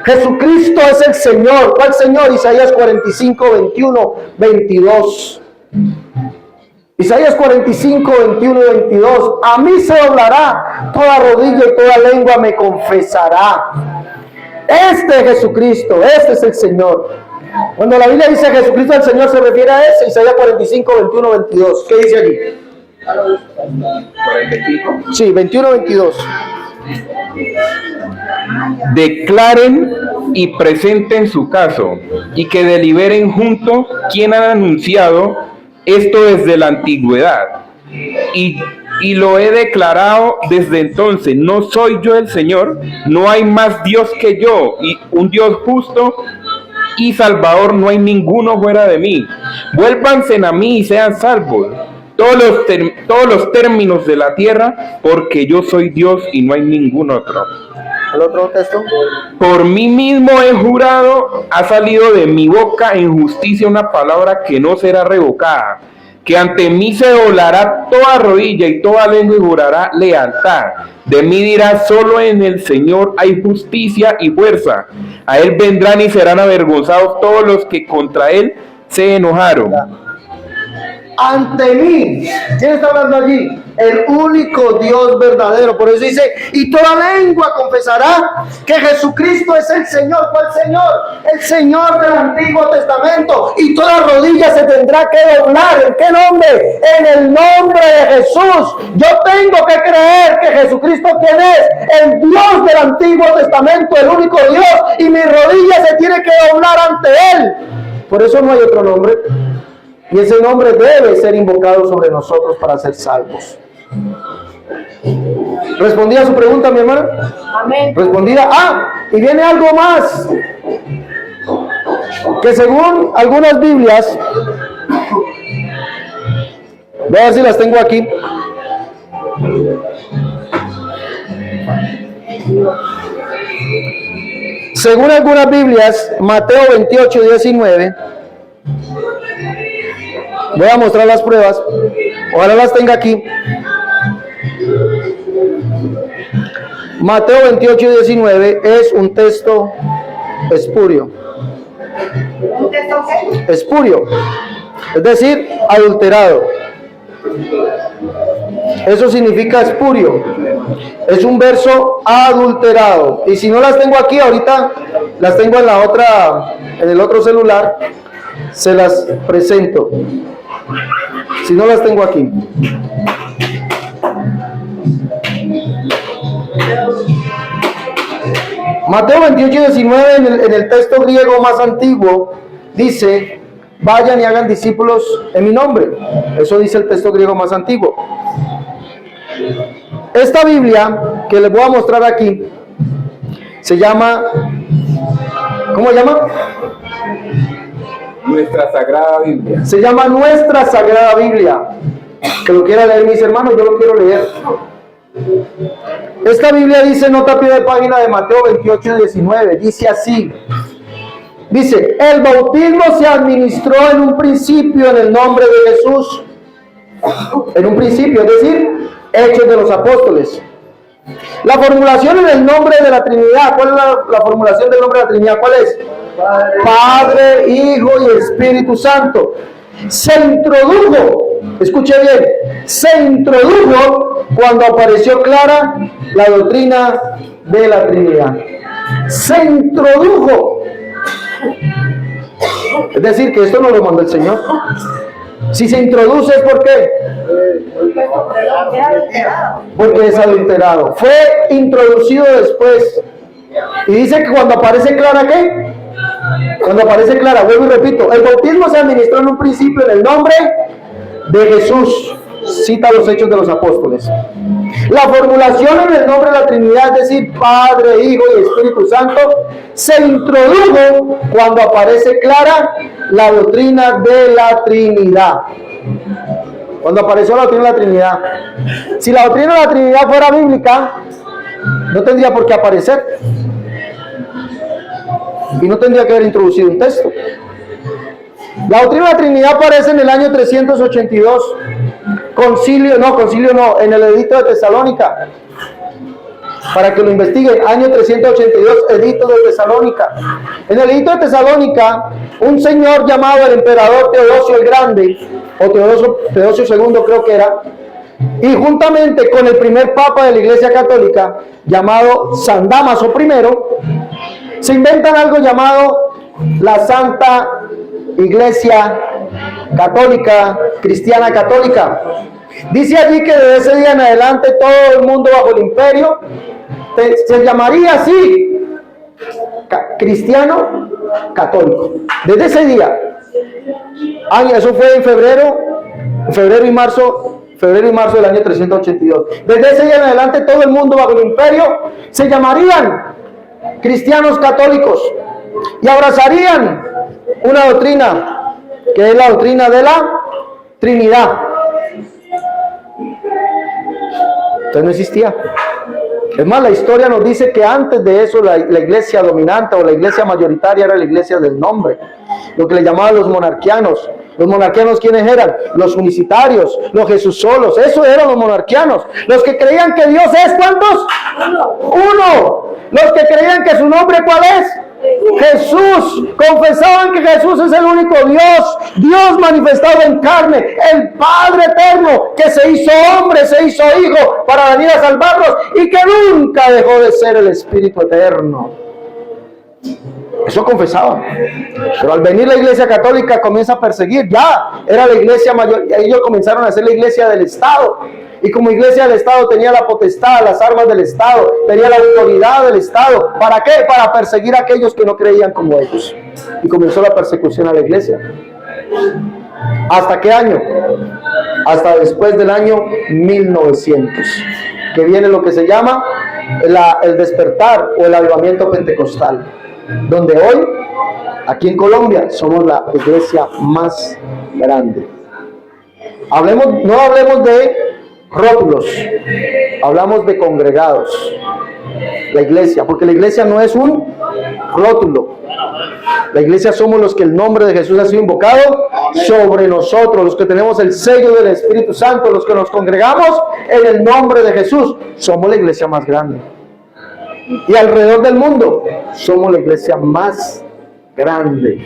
Jesucristo es el Señor. ¿Cuál Señor? Isaías 45, 21, 22. Isaías 45, 21 y 22. A mí se doblará toda rodilla y toda lengua me confesará. Este es Jesucristo, este es el Señor. Cuando la Biblia dice Jesucristo el Señor, se refiere a ese. Isaías 45, 21, 22. ¿Qué dice allí? 45. Sí, 21, 22. Declaren y presenten su caso, y que deliberen juntos quién ha anunciado esto desde la antigüedad. Y lo he declarado desde entonces. No soy yo el Señor, no hay más Dios que yo, y un Dios justo y salvador, no hay ninguno fuera de mí. Vuélvanse a mí y sean salvos todos los términos de la tierra, porque yo soy Dios y no hay ningún otro. ¿El otro texto? Por mí mismo he jurado, ha salido de mi boca en justicia una palabra que no será revocada, que ante mí se doblará toda rodilla y toda lengua y jurará lealtad. De mí dirá, solo en el Señor hay justicia y fuerza. A Él vendrán y serán avergonzados todos los que contra Él se enojaron. Ante mí. ¿Quién está hablando allí? El único Dios verdadero. Por eso dice, y toda lengua confesará que Jesucristo es el Señor. ¿Cuál Señor? El Señor del Antiguo Testamento. Y toda rodilla se tendrá que doblar. ¿En qué nombre? En el nombre de Jesús. Yo tengo que creer que Jesucristo, ¿quién es? El Dios del Antiguo Testamento, el único Dios. Y mi rodilla se tiene que doblar ante Él. Por eso no hay otro nombre. Y ese nombre debe ser invocado sobre nosotros para ser salvos. ¿Respondí a su pregunta, mi hermana? Amén. Respondida. Y viene algo más. Que según algunas Biblias, voy a ver si las tengo aquí. Según algunas Biblias, Mateo 28, 19. Voy a mostrar las pruebas. Ojalá las tenga aquí. Mateo 28, 19 es un texto espurio. ¿Un texto qué? Espurio. Es decir, adulterado. Eso significa espurio. Es un verso adulterado. Y si no las tengo aquí, ahorita las tengo en el otro celular. Se las presento. Si no las tengo aquí. Mateo 28, 19 en el texto griego más antiguo dice, vayan y hagan discípulos en mi nombre. Eso dice el texto griego más antiguo. Esta Biblia que les voy a mostrar aquí se llama, ¿cómo se llama? Nuestra Sagrada Biblia. Se llama Nuestra Sagrada Biblia. Que lo quiera leer mis hermanos, yo lo quiero leer. Esta Biblia dice, nota a pie de página de Mateo 28, 19, dice así. Dice, el bautismo se administró en un principio en el nombre de Jesús. En un principio, es decir, Hechos de los Apóstoles. La formulación en el nombre de la Trinidad. ¿Cuál es la formulación del nombre de la Trinidad? ¿Cuál es? Padre, Hijo y Espíritu Santo. Se introdujo, escuche bien, se introdujo cuando apareció clara la doctrina de la Trinidad. Se introdujo. Es decir, que esto no lo mandó el Señor. Si se introduce es ¿por qué? Porque es adulterado. Fue introducido después. Y dice que cuando aparece clara, ¿qué? Cuando aparece clara, vuelvo y repito, el bautismo se administró en un principio en el nombre de Jesús. Cita los Hechos de los Apóstoles. La formulación en el nombre de la Trinidad, es decir, Padre, Hijo y Espíritu Santo, se introdujo cuando aparece clara la doctrina de la Trinidad. Cuando apareció la doctrina de la Trinidad. Si la doctrina de la Trinidad fuera bíblica, no tendría por qué aparecer. Y no tendría que haber introducido un texto. La doctrina de la Trinidad aparece en el año 382. Concilio no, en el edicto de Tesalónica. Para que lo investiguen, año 382, edicto de Tesalónica. En el edicto de Tesalónica, un señor llamado el emperador Teodosio el Grande, o Teodosio II creo que era, y juntamente con el primer papa de la Iglesia Católica, llamado San Dámaso I, se inventan algo llamado la Santa Iglesia Católica, Cristiana Católica. Dice allí que desde ese día en adelante todo el mundo bajo el imperio se llamaría así, cristiano católico. Desde ese día, eso fue en febrero y marzo del año 382. Desde ese día en adelante todo el mundo bajo el imperio se llamarían cristianos católicos y abrazarían una doctrina que es la doctrina de la Trinidad. Entonces no existía. Es más, la historia nos dice que antes de eso la iglesia dominante o la iglesia mayoritaria era la iglesia del nombre, lo que le llamaban los monarquianos. Los monarquianos, ¿quiénes eran? Los unicitarios, los Jesús solos, esos eran los monarquianos. Los que creían que Dios es, ¿cuántos? Uno. Los que creían que su nombre, ¿cuál es? Jesús. Confesaban que Jesús es el único Dios, Dios manifestado en carne, el Padre eterno que se hizo hombre, se hizo hijo para venir a salvarnos y que nunca dejó de ser el Espíritu eterno. Eso confesaban. Pero al venir la Iglesia Católica comienza a perseguir. Ya era la iglesia mayor, y ellos comenzaron a ser la iglesia del Estado. Y como iglesia del Estado tenía la potestad, las armas del Estado, tenía la autoridad del Estado. ¿Para qué? Para perseguir a aquellos que no creían como ellos. Y comenzó la persecución a la iglesia. ¿Hasta qué año? Hasta después del año 1900, que viene lo que se llama el despertar o el avivamiento pentecostal, donde hoy, aquí en Colombia, somos la iglesia más grande. No hablemos de rótulos, hablamos de congregados. La iglesia, porque la iglesia no es un rótulo. La iglesia somos los que el nombre de Jesús ha sido invocado sobre nosotros, los que tenemos el sello del Espíritu Santo, los que nos congregamos en el nombre de Jesús. Somos la iglesia más grande. Y alrededor del mundo somos la iglesia más grande.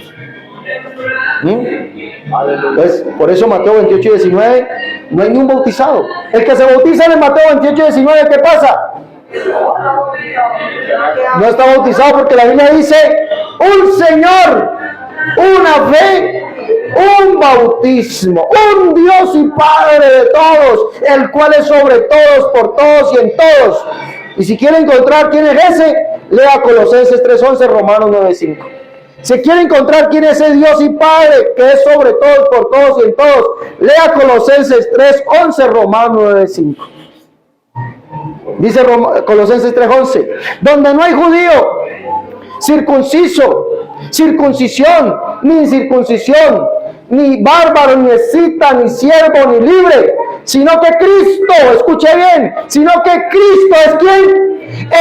Entonces, por eso Mateo 28 y 19 no hay ni un bautizado. El que se bautiza en Mateo 28 y 19, ¿qué pasa? No está bautizado, porque la Biblia dice un Señor, una fe, un bautismo, un Dios y Padre de todos, el cual es sobre todos, por todos y en todos. Y si quiere encontrar quién es ese, lea Colosenses 3:11, Romanos 9:5. Si quiere encontrar quién es ese Dios y Padre que es sobre todos, por todos y en todos, lea Colosenses 3:11, Romanos 9:5. Dice Colosenses 3:11, donde no hay judío, circunciso, circuncisión, ni incircuncisión, ni bárbaro, ni escita, ni siervo, ni libre, sino que Cristo, escuche bien, sino que Cristo es ¿quién?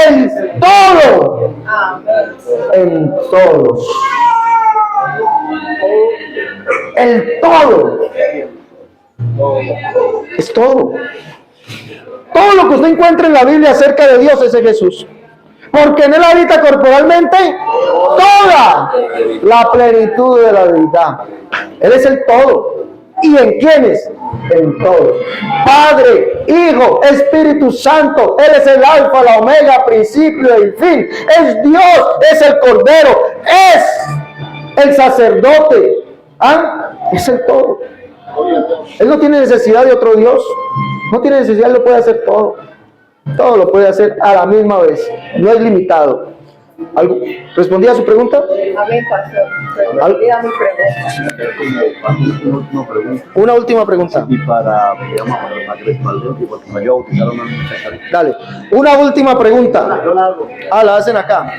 El todo, en todos, el todo, es todo. Todo lo que usted encuentra en la Biblia acerca de Dios es en Jesús. Porque en Él habita corporalmente toda la plenitud de la deidad. Él es el todo. ¿Y en quiénes? En todos. Padre, Hijo, Espíritu Santo. Él es el alfa, la omega, principio y el fin. Es Dios, es el Cordero, es el sacerdote. Es el todo. Él no tiene necesidad de otro Dios. No tiene necesidad, Él lo puede hacer todo. Todo lo puede hacer a la misma vez. No es limitado. ¿Respondí a su pregunta? Amén, pastor. Respondí a mi pregunta. Una última pregunta. Y para que respalden, porque me ayudó a bautizar a una muchacha. Dale. Una última pregunta. La hacen acá.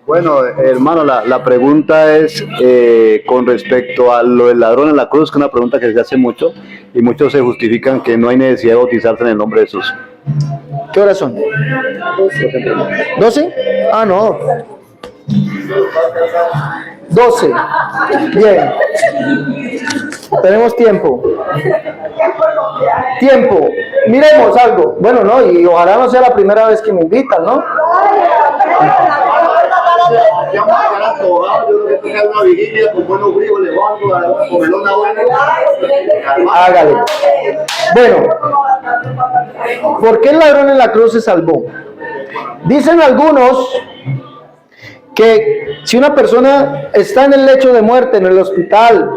Bueno, hermano, la pregunta es con respecto a lo del ladrón en la cruz, que es una pregunta que se hace mucho, y muchos se justifican que no hay necesidad de bautizarse en el nombre de Jesús. ¿Qué horas son? 12. No. 12. Bien. Tenemos tiempo. Miremos algo. Bueno, no, y ojalá no sea la primera vez que me invitan, ¿no? Ya yo creo que una vigilia con buenos bríos, levanto, comelona buena. Hágale. Bueno, ¿por qué el ladrón en la cruz se salvó? Dicen algunos que si una persona está en el lecho de muerte, en el hospital,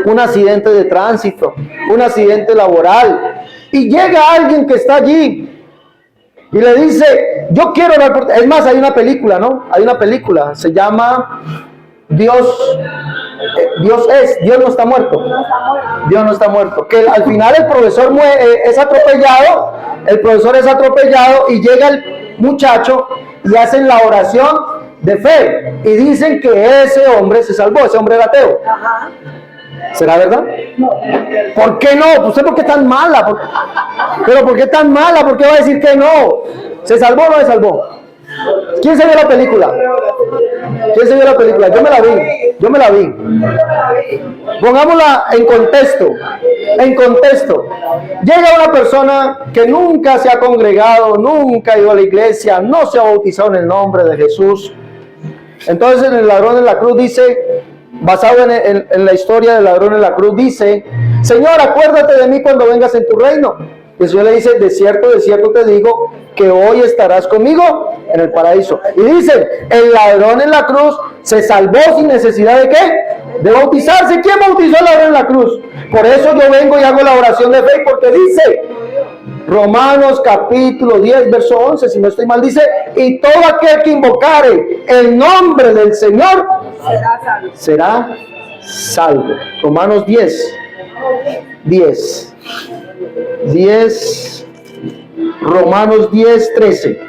un accidente de tránsito, un accidente laboral, y llega alguien que está allí y le dice, yo quiero orar por ti. Es más, hay una película, ¿no? Hay una película, se llama Dios no está muerto. Dios no está muerto. Que al final el profesor es atropellado, y llega el muchacho y hacen la oración de fe y dicen que ese hombre se salvó, ese hombre era ateo. ¿Será verdad? ¿Por qué no? ¿Usted por qué tan mala? ¿Pero por qué tan mala? ¿Por qué va a decir que no? ¿Se salvó o no se salvó? ¿Quién se vio la película? Yo me la vi. Pongámosla en contexto. Llega una persona que nunca se ha congregado, nunca ha ido a la iglesia, no se ha bautizado en el nombre de Jesús. Entonces en el ladrón en la cruz dice, basado en la historia del ladrón en la cruz, dice, Señor, acuérdate de mí cuando vengas en tu reino. Y el Señor le dice, de cierto te digo, que hoy estarás conmigo en el paraíso. Y dice, el ladrón en la cruz se salvó sin necesidad de ¿qué? De bautizarse. ¿Quién bautizó al ladrón en la cruz? Por eso yo vengo y hago la oración de fe, porque dice, Romanos capítulo 10, verso 11, si no estoy mal, dice, y todo aquel que invocare el nombre del Señor será salvo. Romanos 10, Romanos 10, 13.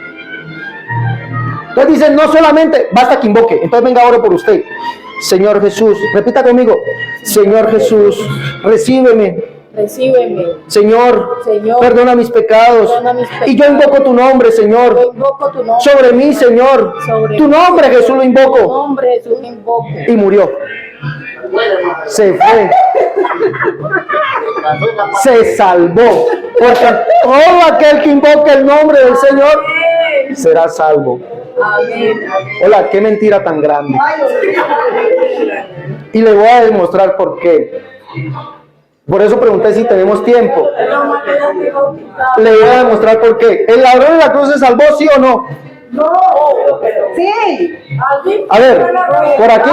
Entonces dice, no solamente, basta que invoque, entonces venga ahora por usted. Señor Jesús, repita conmigo, Señor Jesús, recíbeme. Señor, perdona mis pecados. Y yo invoco tu nombre, Señor. Sobre mí, Señor. Tu nombre, Jesús, lo invoco. Y murió. Se fue. Se salvó. Porque todo aquel que invoque el nombre del Señor será salvo. Hola, qué mentira tan grande. Y le voy a demostrar por qué. Por eso pregunté si tenemos tiempo. Le voy a demostrar por qué. ¿El ladrón en la cruz se salvó, sí o no? No. Sí. A ver, por aquí.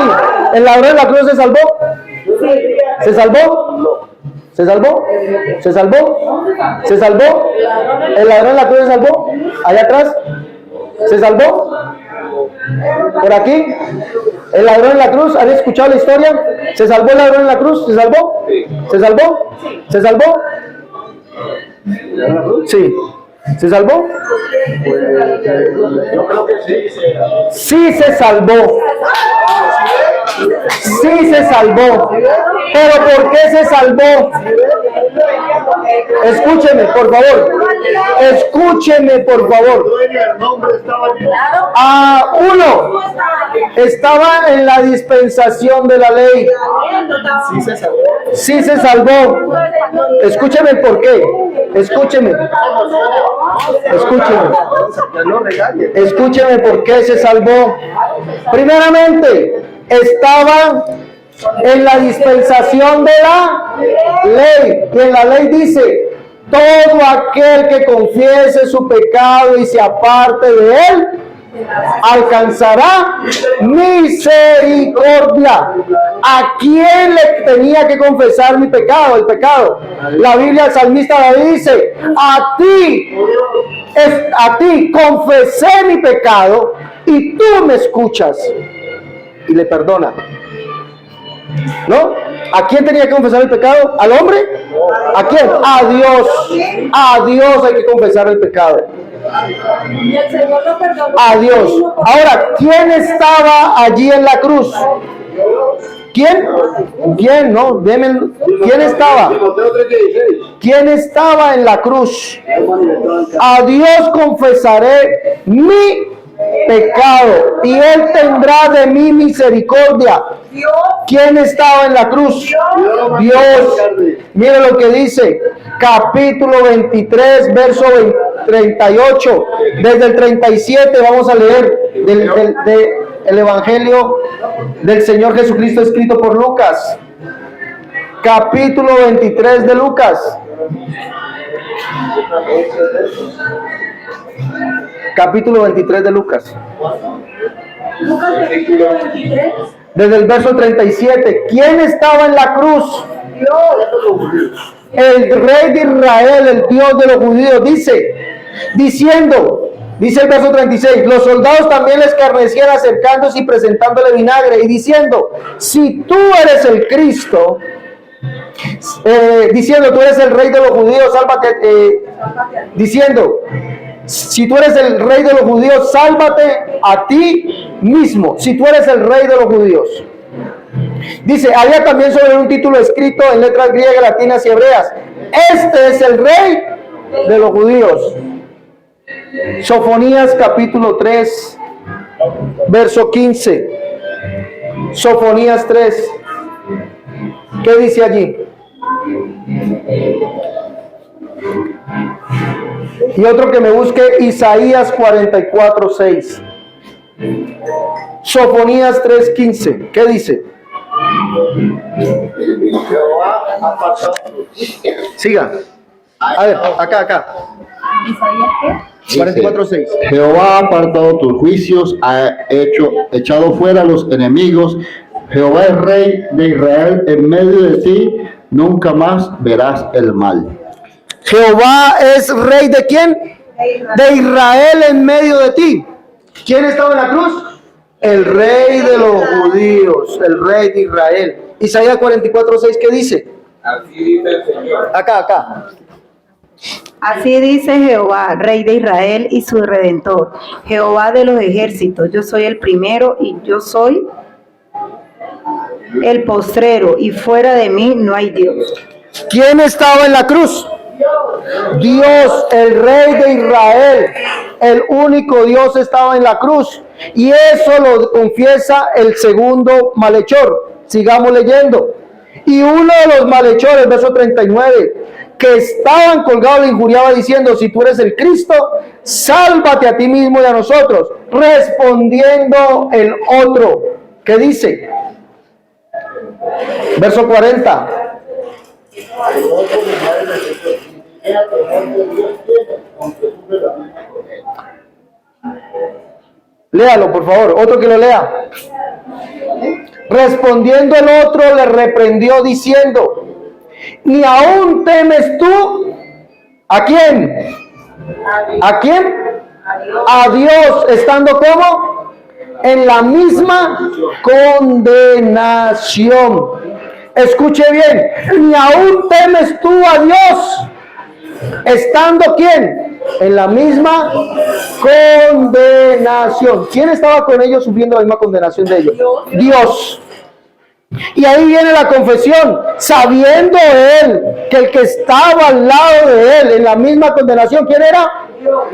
¿El ladrón en la cruz se salvó? ¿Se salvó? ¿Se salvó? ¿Se salvó? ¿Se salvó? ¿El ladrón en la cruz se salvó? ¿Allá atrás? ¿Se salvó? ¿Por aquí? ¿El ladrón en la cruz? ¿Han escuchado la historia? ¿Se salvó el ladrón en la cruz? ¿Se salvó? ¿Se salvó? ¿Se salvó? Sí. ¿Se salvó? Yo creo que sí. Sí se salvó. Sí se salvó. ¿Pero por qué se salvó? Escúcheme, por favor. Escúcheme, por favor. Uno, estaba en la dispensación de la ley. Sí se salvó. Escúcheme por qué. Escúcheme por qué se salvó. Primeramente, estaba En la dispensación de la ley. Y en la ley dice, todo aquel que confiese su pecado y se aparte de él, alcanzará misericordia. ¿A quién le tenía que confesar mi pecado? El pecado. La Biblia, el salmista David dice, a ti confesé mi pecado y tú me escuchas y le perdona. ¿No? ¿A quién tenía que confesar el pecado? ¿Al hombre? ¿A quién? A Dios. A Dios hay que confesar el pecado. Y el Señor lo perdonó. A Dios. Ahora, ¿quién estaba allí en la cruz? ¿Quién? ¿Quién? No, démen. ¿Quién estaba? ¿Quién estaba en la cruz? A Dios confesaré mi pecado y Él tendrá de mí misericordia. ¿Quién estaba en la cruz? Dios. Mira lo que dice, capítulo 23, verso 38. Desde el 37 vamos a leer el Evangelio del Señor Jesucristo escrito por Lucas. Capítulo 23 de Lucas. Capítulo 23 de Lucas. Lucas capítulo 23. Desde el verso 37. ¿Quién estaba en la cruz? Dios. El rey de Israel, el Dios de los judíos, dice el verso 36, los soldados también le escarnecían acercándose y presentándole vinagre y diciendo, si tú eres el Cristo, diciendo, tú eres el rey de los judíos, sálvate, diciendo, si tú eres el rey de los judíos, sálvate a ti mismo, si tú eres el rey de los judíos. Dice, había también sobre un título escrito en letras griegas, latinas y hebreas, este es el rey de los judíos. Sofonías capítulo 3, verso 15. Sofonías 3. ¿Qué dice allí? Y otro que me busque, Isaías 44, 6. Sofonías 3, 15. ¿Qué dice? Siga. A ver, acá. ¿Isaías qué? 44:6. Jehová ha apartado tus juicios, ha echado fuera a los enemigos. Jehová es rey de Israel en medio de ti, nunca más verás el mal. Jehová es rey de ¿quién? De Israel en medio de ti. ¿Quién estaba en la cruz? El rey de los judíos, el rey de Israel. Isaías 44:6, ¿qué dice? Así dice el Señor. Acá. Así dice Jehová, Rey de Israel y su Redentor, Jehová de los ejércitos, yo soy el primero y yo soy el postrero, y fuera de mí no hay Dios. ¿Quién estaba en la cruz? Dios, el Rey de Israel, el único Dios estaba en la cruz. Y eso lo confiesa el segundo malhechor. Sigamos leyendo. Y uno de los malhechores, verso 39, que estaban colgados, le injuriaba diciendo, si tú eres el Cristo, sálvate a ti mismo y a nosotros. Respondiendo el otro, ¿qué dice? Verso 40. Léalo, por favor, otro que lo lea. Respondiendo el otro, le reprendió diciendo, ¿ni aún temes tú? ¿A quién? ¿A quién? A Dios, estando como en la misma condenación. Escuche bien, ¿ni aún temes tú a Dios? ¿Estando quién? En la misma condenación. ¿Quién estaba con ellos sufriendo la misma condenación de ellos? Dios. Y ahí viene la confesión, sabiendo él que el que estaba al lado de él en la misma condenación, ¿quién era?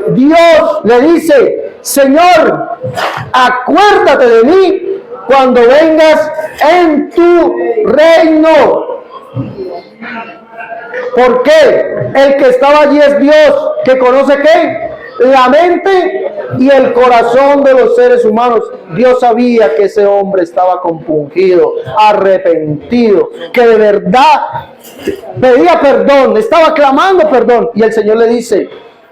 Dios. Le dice, Señor, acuérdate de mí cuando vengas en tu reino. ¿Por qué? El que estaba allí es Dios, que conoce ¿qué? la mente y el corazón de los seres humanos. Dios sabía que ese hombre estaba compungido, arrepentido, que de verdad pedía perdón, estaba clamando perdón. Y el Señor le dice,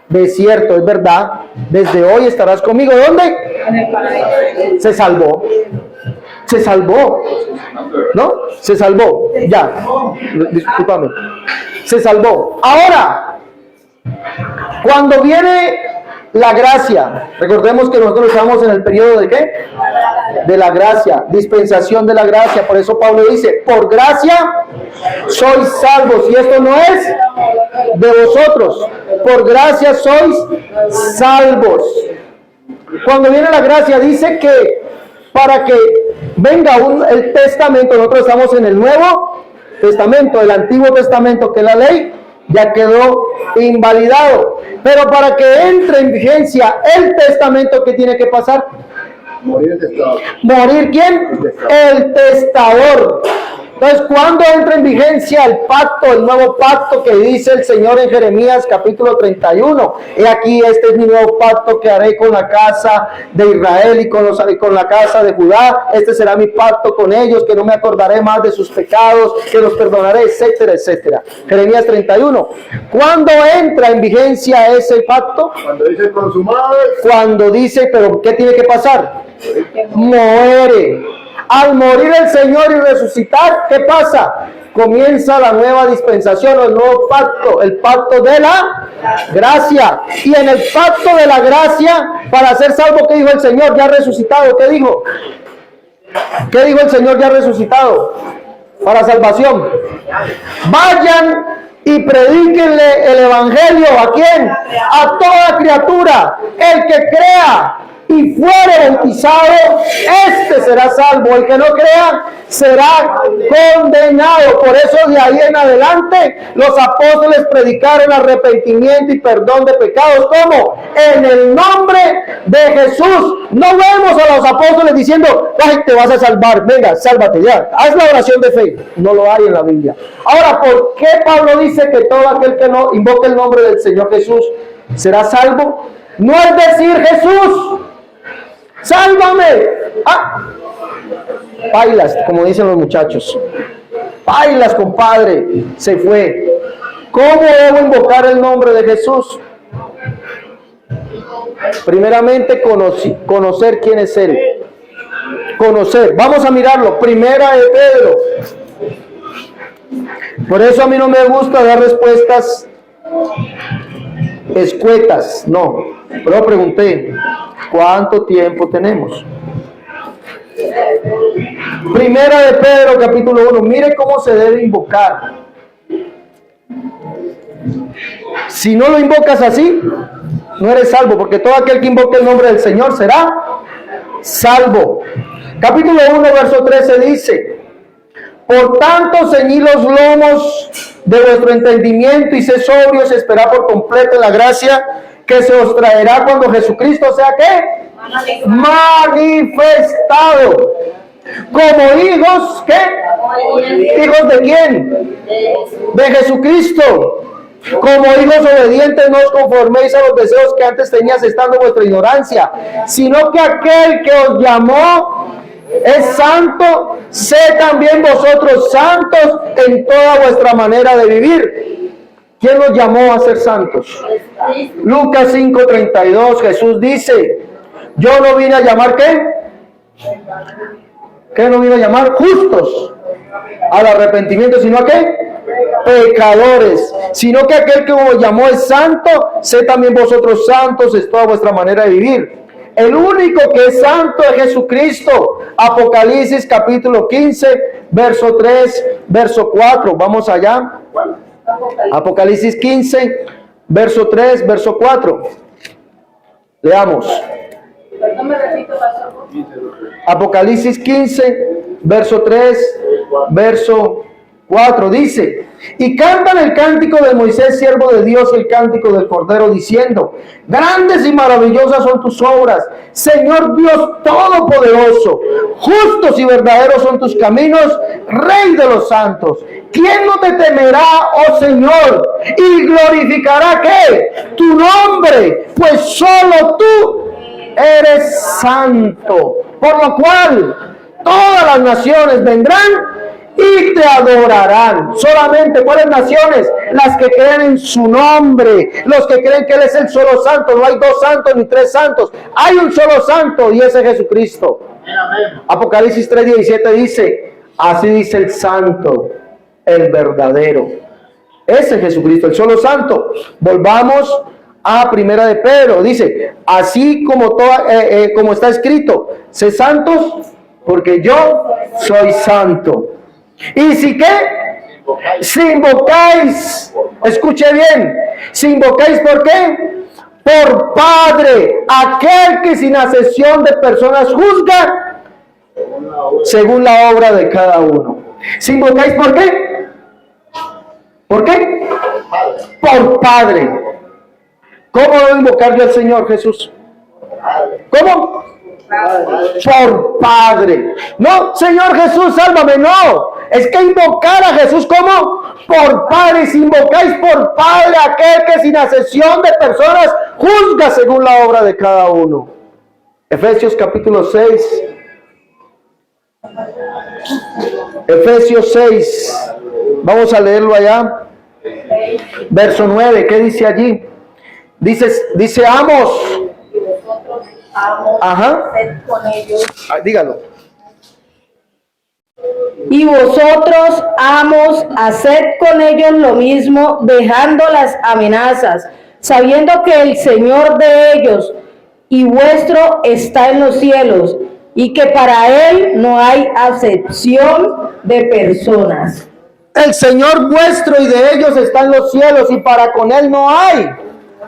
de cierto, es verdad, desde hoy estarás conmigo. ¿Dónde? Se salvó. Se salvó. ¿No? Se salvó. Ya. Discúlpame. Se salvó. Ahora, cuando viene la gracia, recordemos que nosotros estamos en el periodo de ¿qué? De la gracia, dispensación de la gracia. Por eso Pablo dice, por gracia sois salvos. Y esto no es de vosotros, por gracia sois salvos. Cuando viene la gracia dice que para que venga el testamento, nosotros estamos en el Nuevo Testamento, el Antiguo Testamento, que es la ley, ya quedó invalidado. Pero para que entre en vigencia el testamento, ¿qué tiene que pasar? Morir el testador. ¿Morir quién? El testador. Entonces, ¿cuándo entra en vigencia el pacto, el nuevo pacto que dice el Señor en Jeremías capítulo 31? He aquí, este es mi nuevo pacto que haré con la casa de Israel y con la casa de Judá. Este será mi pacto con ellos, que no me acordaré más de sus pecados, que los perdonaré, etcétera, etcétera. Jeremías 31. ¿Cuándo entra en vigencia ese pacto? Cuando dice consumado. Cuando dice, pero ¿qué tiene que pasar? Muere. Al morir el Señor y resucitar, ¿qué pasa? Comienza la nueva dispensación, el nuevo pacto, el pacto de la gracia. Y en el pacto de la gracia, para ser salvo, ¿qué dijo el Señor ya resucitado? ¿Qué dijo? ¿Qué dijo el Señor ya resucitado? Para salvación. Vayan y predíquenle el evangelio. ¿A quién? A toda criatura. El que crea y fuere bautizado, este será salvo. El que no crea será condenado. Por eso de ahí en adelante los apóstoles predicaron arrepentimiento y perdón de pecados. ¿Cómo? En el nombre de Jesús. No vemos a los apóstoles diciendo, ay, te vas a salvar, venga, sálvate ya, haz la oración de fe. No lo hay en la Biblia. Ahora, ¿por qué Pablo dice que todo aquel que no invoque el nombre del Señor Jesús será salvo? No es decir, Jesús, sálvame. Bailas, como dicen los muchachos. Bailas, compadre. Se fue. ¿Cómo debo invocar el nombre de Jesús? Primeramente, conocer quién es Él. Conocer. Vamos a mirarlo. Primera de Pedro. Por eso a mí no me gusta dar respuestas escuetas. No. Pero pregunté, ¿cuánto tiempo tenemos? Primera de Pedro, capítulo 1. Mire cómo se debe invocar. Si no lo invocas así, no eres salvo, porque todo aquel que invoque el nombre del Señor será salvo. Capítulo 1, verso 13 dice: por tanto, ceñid los lomos de vuestro entendimiento y sed sobrios, esperad por completo en la gracia que se os traerá cuando Jesucristo sea ¿qué? Manifestado. Como hijos, ¿qué? ¿Hijos de quién? De Jesucristo. Como hijos obedientes, no os conforméis a los deseos que antes tenías estando en vuestra ignorancia, sino que aquel que os llamó es santo, sed también vosotros santos en toda vuestra manera de vivir. ¿Quién nos llamó a ser santos? Lucas 5:32, Jesús dice: yo no vine a llamar ¿qué? ¿Qué no vine a llamar? Justos al arrepentimiento, sino a ¿qué? Pecadores. Sino que aquel que os llamó es santo, sed también vosotros santos en toda vuestra manera de vivir. El único que es santo es Jesucristo. Apocalipsis capítulo 15, verso 3, verso 4. Vamos allá. Apocalipsis 15, verso 3, verso 4. Leamos. Apocalipsis 15, verso 3, verso 4. Dice: Y cantan el cántico de Moisés, siervo de Dios, y el cántico del Cordero, diciendo: grandes y maravillosas son tus obras, Señor Dios Todopoderoso. Justos y verdaderos son tus caminos, Rey de los santos. ¿Quién no te temerá, oh Señor, y glorificará ¿qué? Tu nombre, pues solo tú eres santo. Por lo cual todas las naciones vendrán y te adorarán. Solamente, ¿cuáles naciones? Las que creen en su nombre, los que creen que Él es el solo santo. No hay dos santos ni tres santos, hay un solo santo, y ese es Jesucristo. Apocalipsis 3:17 dice: así dice el santo, el verdadero. Ese es Jesucristo, el solo santo. Volvamos a Primera de Pedro. Dice: así como está escrito: sé santos, porque yo soy santo. Y si invocáis, escuche bien, si invocáis, ¿por qué? Por Padre, aquel que sin acepción de personas juzga según la obra de cada uno. Si invocáis, ¿por qué? ¿Por qué? Por Padre. ¿Cómo debo invocar yo al Señor Jesús? ¿Cómo? Por Padre. No, Señor Jesús, sálvame. No, es que invocar a Jesús como por Padre. Si invocáis por Padre, aquel que sin acepción de personas juzga según la obra de cada uno. Efesios capítulo 6. Efesios 6. Vamos a leerlo allá. Verso 9. ¿Qué dice allí? Dice amos. Ajá. Con ellos. Dígalo. Y vosotros, amos, haced con ellos lo mismo, dejando las amenazas, sabiendo que el Señor de ellos y vuestro está en los cielos, y que para Él no hay acepción de personas. El Señor vuestro y de ellos está en los cielos, y para con Él no hay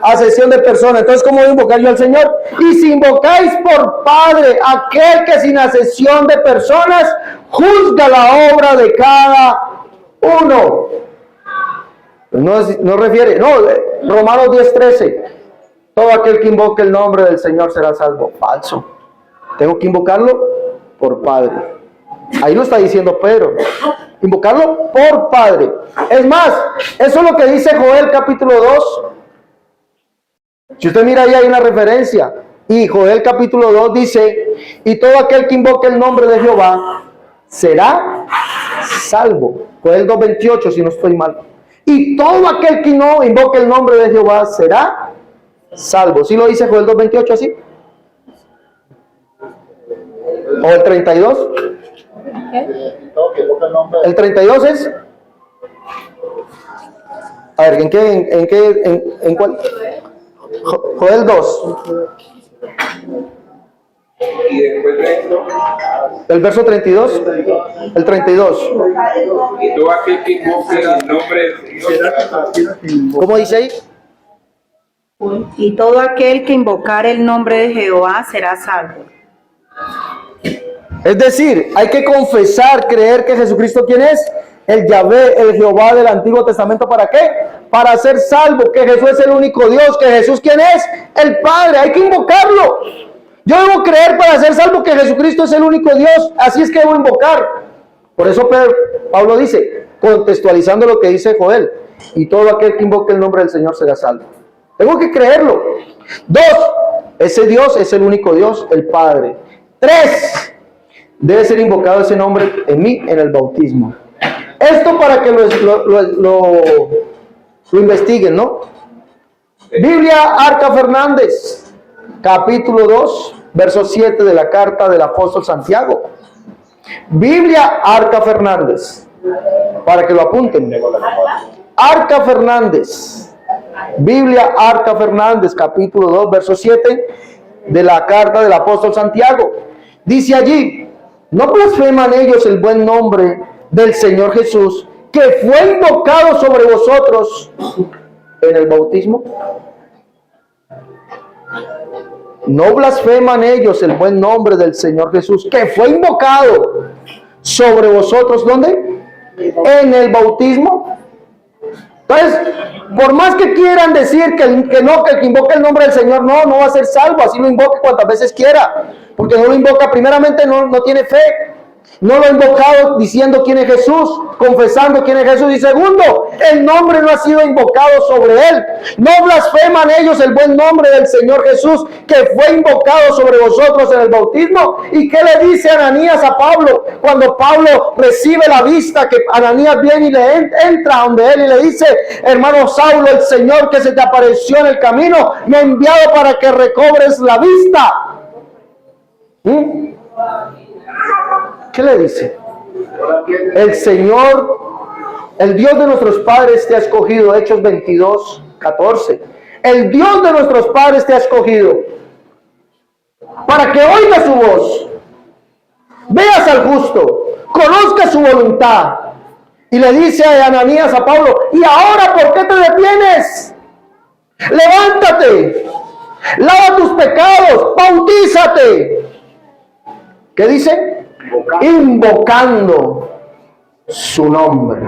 acepción de personas. Entonces, ¿cómo voy a invocar yo al Señor? Y si invocáis por Padre, aquel que sin acepción de personas juzga la obra de cada uno. No refiere, no, Romanos 10:13. Todo aquel que invoque el nombre del Señor será salvo. Falso. Tengo que invocarlo por Padre. Ahí lo está diciendo Pedro. Invocarlo por Padre. Es más, eso es lo que dice Joel capítulo 2. Si usted mira ahí hay una referencia. Y Joel capítulo 2 dice: y todo aquel que invoque el nombre de Jehová será salvo. Joel 2:28, si no estoy mal. Y todo aquel que no invoque el nombre de Jehová será salvo. ¿Sí lo dice Joel 2:28 así? ¿O el 32? El 32 es... A ver, ¿en cuál? Joel 2. Y después de esto, El verso 32. El 32. y todo aquel que invoque el nombre del Señor. ¿Cómo dice ahí? Y todo aquel que invocare el nombre de Jehová será salvo. Es decir, hay que confesar, creer que Jesucristo, ¿quién es? El Yahvé, el Jehová del Antiguo Testamento. ¿Para qué? Para ser salvo, que Jesús es el único Dios, que Jesús, ¿quién es? El Padre. Hay que invocarlo. Yo debo creer para ser salvo que Jesucristo es el único Dios. Así es que debo invocar. Por eso Pablo dice, contextualizando lo que dice Joel: y todo aquel que invoque el nombre del Señor será salvo. Tengo que creerlo. 2, ese Dios es el único Dios, el Padre. 3, debe ser invocado ese nombre en mí en el bautismo. Esto para que lo investiguen, ¿no? Biblia Arca Fernández, capítulo 2, verso 7 de la carta del apóstol Santiago. Biblia Arca Fernández, para que lo apunten. Arca Fernández. Biblia Arca Fernández, capítulo 2, verso 7 de la carta del apóstol Santiago. Dice allí: no blasfeman ellos el buen nombre del Señor Jesús, que fue invocado sobre vosotros en el bautismo. No blasfeman ellos el buen nombre del Señor Jesús, que fue invocado sobre vosotros. ¿Dónde? En el bautismo. Entonces, por más que quieran decir que el que invoque el nombre del Señor no va a ser salvo, así lo invoque cuantas veces quiera, porque no lo invoca, primeramente no tiene fe, no lo ha invocado diciendo quién es Jesús, confesando quién es Jesús, y segundo, el nombre no ha sido invocado sobre él. No blasfeman ellos el buen nombre del Señor Jesús, que fue invocado sobre vosotros en el bautismo. ¿Y qué le dice Ananías a Pablo? Cuando Pablo recibe la vista, que Ananías viene y le entra donde él y le dice: hermano Saulo, el Señor que se te apareció en el camino me ha enviado para que recobres la vista. ¿Qué le dice? El Señor, el Dios de nuestros padres te ha escogido. Hechos 22:14. El Dios de nuestros padres te ha escogido para que oigas su voz, veas al justo, conozcas su voluntad. Y le dice a Ananías a Pablo: ¿y ahora por qué te detienes? Levántate, lava tus pecados, bautízate. ¿Qué dice? Invocando su nombre.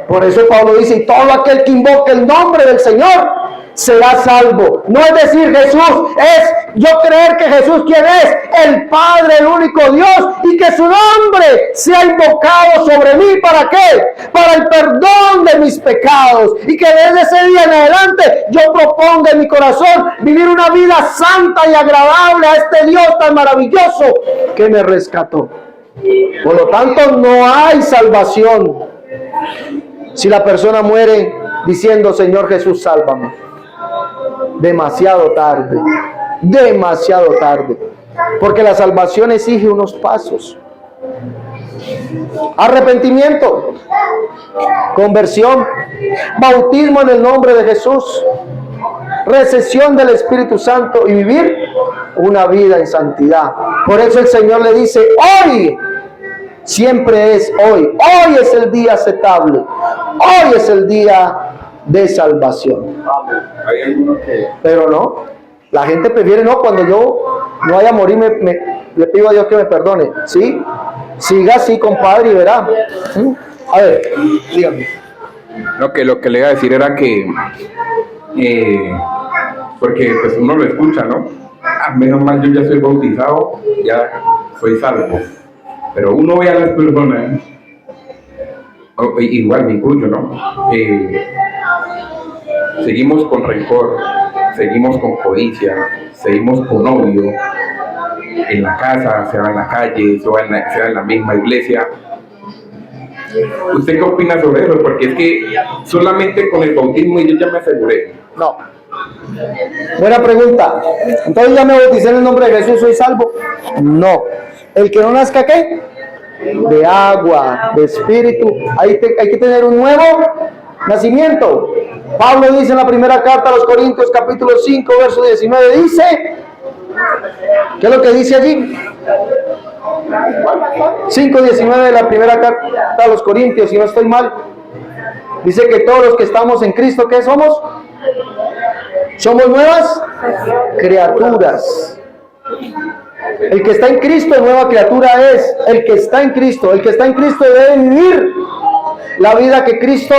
Por eso Pablo dice: y todo aquel que invoque el nombre del Señor será salvo. No es decir Jesús, es yo creer que Jesús, ¿quién es? El Padre, el único Dios, y que su nombre sea invocado sobre mí. ¿Para qué? Para el perdón de mis pecados, y que desde ese día en adelante yo proponga en mi corazón vivir una vida santa y agradable a este Dios tan maravilloso que me rescató. Por lo tanto, no hay salvación si la persona muere diciendo: Señor Jesús, sálvame. Demasiado tarde, demasiado tarde, porque la salvación exige unos pasos: arrepentimiento, conversión, bautismo en el nombre de Jesús, recepción del Espíritu Santo y vivir una vida en santidad. Por eso el Señor le dice: hoy, siempre es hoy, hoy es el día aceptable, hoy es el día de salvación. Pero no, la gente prefiere: no, cuando yo no vaya a morir le pido a Dios que me perdone. ¿Sí? Siga así, compadre, y verá. A ver, dígame. No, que lo que le iba a decir era que porque pues uno lo escucha, ¿no? Menos mal yo ya soy bautizado, ya soy salvo. Pero uno ve a las personas, igual me incluyo, ¿no? Seguimos con rencor, seguimos con codicia, seguimos con odio en la casa, sea en la calle, sea en la misma iglesia. ¿Usted qué opina sobre eso? Porque es que solamente con el bautismo yo ya me aseguré. No. Buena pregunta. Entonces, ¿ya me bauticé en el nombre de Jesús, soy salvo? No. ¿El que no nazca qué? De agua, de espíritu. Hay que tener un nuevo nacimiento. Pablo dice en la primera carta a los Corintios, capítulo 5, verso 19, dice, ¿qué es lo que dice allí? 5:19 de la primera carta a los Corintios, si no estoy mal. Dice que todos los que estamos en Cristo, ¿qué somos? Somos nuevas criaturas. El que está en Cristo, nueva criatura es. El que está en Cristo. El que está en Cristo debe vivir la vida que Cristo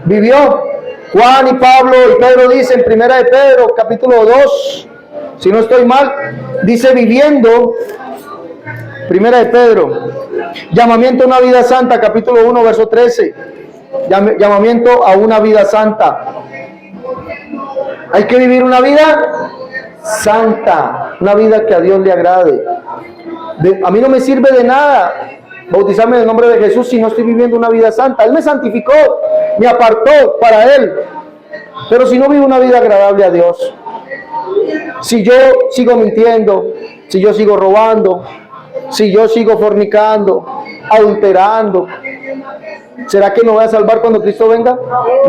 vivió. Juan y Pablo y Pedro dicen, primera de Pedro, capítulo 2, si no estoy mal, dice viviendo, primera de Pedro, llamamiento a una vida santa, capítulo 1, verso 13, llamamiento a una vida santa. Hay que vivir una vida santa, una vida que a Dios le agrade. A mí no me sirve de nada bautizarme en el nombre de Jesús si no estoy viviendo una vida santa. Él me santificó, me apartó para Él. Pero si no vivo una vida agradable a Dios, si yo sigo mintiendo, si yo sigo robando, si yo sigo fornicando, adulterando, ¿será que me voy a salvar cuando Cristo venga?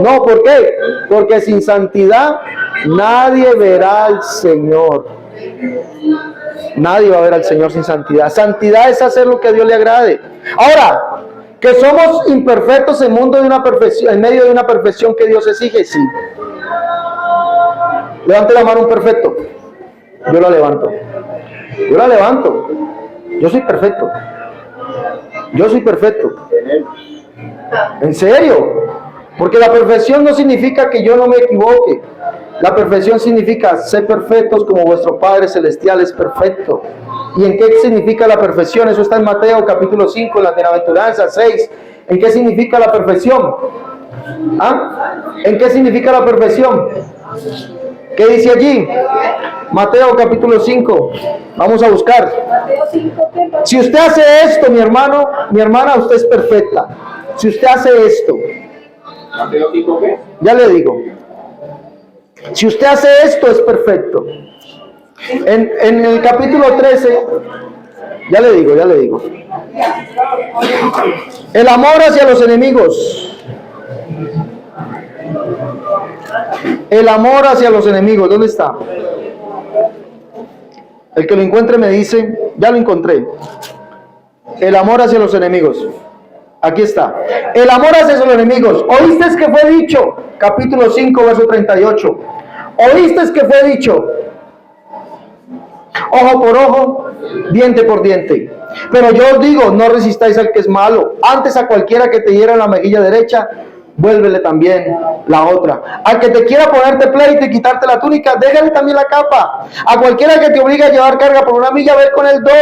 No, ¿por qué? Porque sin santidad nadie verá al Señor. Nadie va a ver al Señor sin santidad. Santidad es hacer lo que a Dios le agrade. Ahora, que somos imperfectos en medio de una perfección que Dios exige, sí. Levante la mano un perfecto. Yo la levanto. Yo la levanto. Yo soy perfecto. Yo soy perfecto. ¿En serio? Porque la perfección no significa que yo no me equivoque. La perfección significa ser perfectos como vuestro Padre Celestial es perfecto. ¿Y en qué significa la perfección? Eso está en Mateo capítulo 5, en la bienaventuranza 6. ¿En qué significa la perfección? ¿Ah? ¿En qué significa la perfección? ¿Qué dice allí? Mateo capítulo 5. Vamos a buscar. Si usted hace esto, mi hermano, mi hermana, usted es perfecta. Si usted hace esto. ¿Mateo 5 qué? Ya le digo. Si usted hace esto, es perfecto. En el capítulo 13, ya le digo. El amor hacia los enemigos. El amor hacia los enemigos, ¿dónde está? El que lo encuentre me dice, ya lo encontré. El amor hacia los enemigos. Aquí está. El amor hacia los enemigos. ¿Oíste que fue dicho? Capítulo 5, verso 38. ¿Oíste que fue dicho? Ojo por ojo, diente por diente. Pero yo os digo, no resistáis al que es malo. Antes a cualquiera que te hiera en la mejilla derecha, vuélvele también la otra. Al que te quiera ponerte pleito y quitarte la túnica, déjale también la capa. A cualquiera que te obligue a llevar carga por una milla, ve con él 2.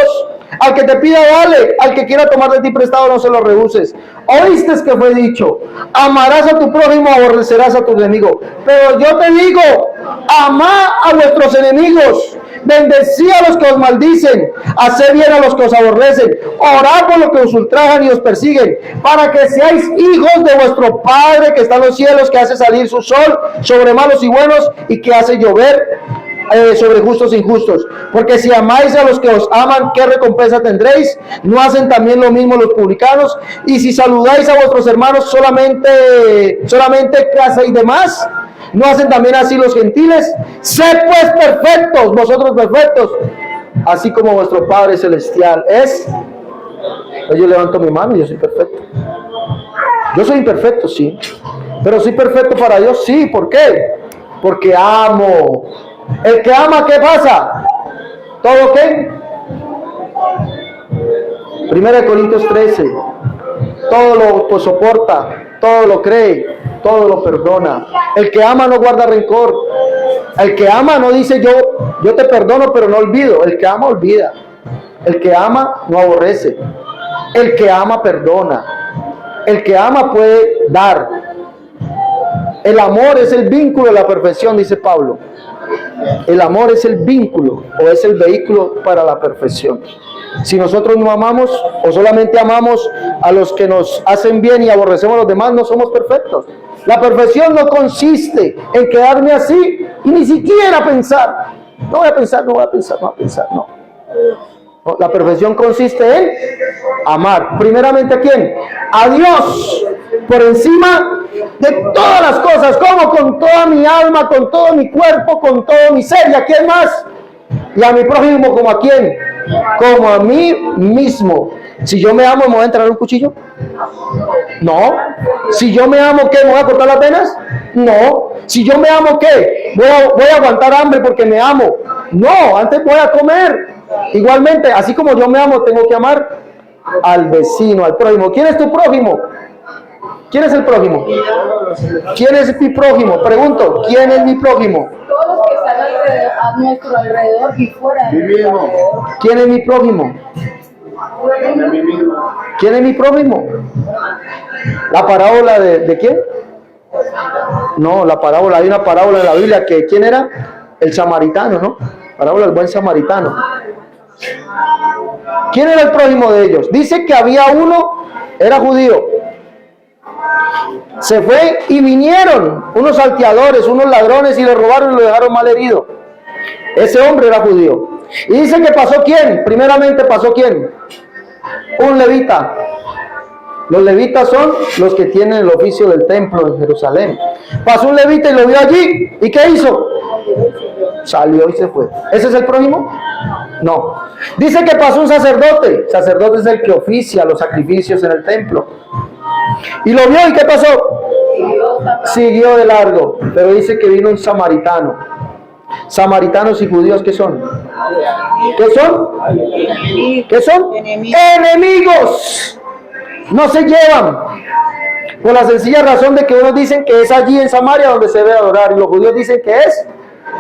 Al que te pida, dale. Al que quiera tomar de ti prestado, no se lo rehuses. Oíste que fue dicho, amarás a tu prójimo, aborrecerás a tu enemigo. Pero yo te digo, amad a vuestros enemigos, bendecid a los que os maldicen, haced bien a los que os aborrecen, orad por los que os ultrajan y os persiguen, para que seáis hijos de vuestro Padre que está en los cielos, que hace salir su sol sobre malos y buenos, y que hace llover sobre justos e injustos. Porque si amáis a los que os aman, ¿qué recompensa tendréis? ¿No hacen también lo mismo los publicanos? Y si saludáis a vuestros hermanos, solamente ¿qué hacéis de más? ¿No hacen también así los gentiles? Sed pues perfectos, vosotros perfectos, así como vuestro Padre Celestial es. Yo levanto mi mano y yo soy perfecto. Yo soy imperfecto, sí, pero soy perfecto para Dios, sí. ¿Por qué? Porque amo. El que ama, ¿qué pasa? ¿Todo qué? 1 Corintios 13. Todo lo soporta, todo lo cree, todo lo perdona. El que ama no guarda rencor. El que ama no dice yo te perdono pero no olvido. El que ama olvida. El que ama no aborrece. El que ama perdona. El que ama puede dar. El amor es el vínculo de la perfección, dice Pablo. El amor es el vínculo o es el vehículo para la perfección. Si nosotros no amamos o solamente amamos a los que nos hacen bien y aborrecemos a los demás, no somos perfectos. La perfección no consiste en quedarme así y ni siquiera pensar. No voy a pensar. No. La perfección consiste en amar. Primeramente, ¿a quién? A Dios por encima de todas las cosas. ¿Cómo? Con toda mi alma, con todo mi cuerpo, con todo mi ser. ¿Y a quién más? Y a mi prójimo, ¿como a quién? Como a mí mismo. Si yo me amo, ¿me voy a entrar un cuchillo? No. Si yo me amo, ¿qué? ¿Me voy a cortar las venas? No. Si yo me amo, ¿qué? ¿Voy a aguantar hambre porque me amo? No, antes voy a comer. Igualmente, así como yo me amo, tengo que amar al vecino, al prójimo. ¿Quién es tu prójimo? ¿Quién es el prójimo? ¿Quién es mi prójimo? Pregunto, ¿quién es mi prójimo? Todos los que están a nuestro alrededor y fuera de nuestro alrededor. ¿Quién es mi prójimo? ¿Quién es mi prójimo? ¿La parábola de quién? No, hay una parábola en la Biblia que ¿quién era? El samaritano, ¿no? Parábola del buen samaritano. ¿Quién era el prójimo de ellos? Dice que había uno, era judío. Se fue y vinieron unos salteadores, unos ladrones y le robaron y lo dejaron mal herido. Ese hombre era judío. Y dice que pasó ¿quién? Primeramente pasó ¿quién? Un levita. Los levitas son los que tienen el oficio del templo en Jerusalén. Pasó un levita y lo vio allí. ¿Y qué hizo? Salió y se fue. ¿Ese es el prójimo? No. Dice que pasó un sacerdote. Sacerdote es el que oficia los sacrificios en el templo. Y lo vio y ¿qué pasó? Siguió de largo. Pero dice que vino un samaritano. Samaritanos y judíos, ¿qué son? ¿Qué son? ¿Qué son? Enemigos. No se llevan. Por la sencilla razón de que unos dicen que es allí en Samaria donde se debe adorar, y los judíos dicen que es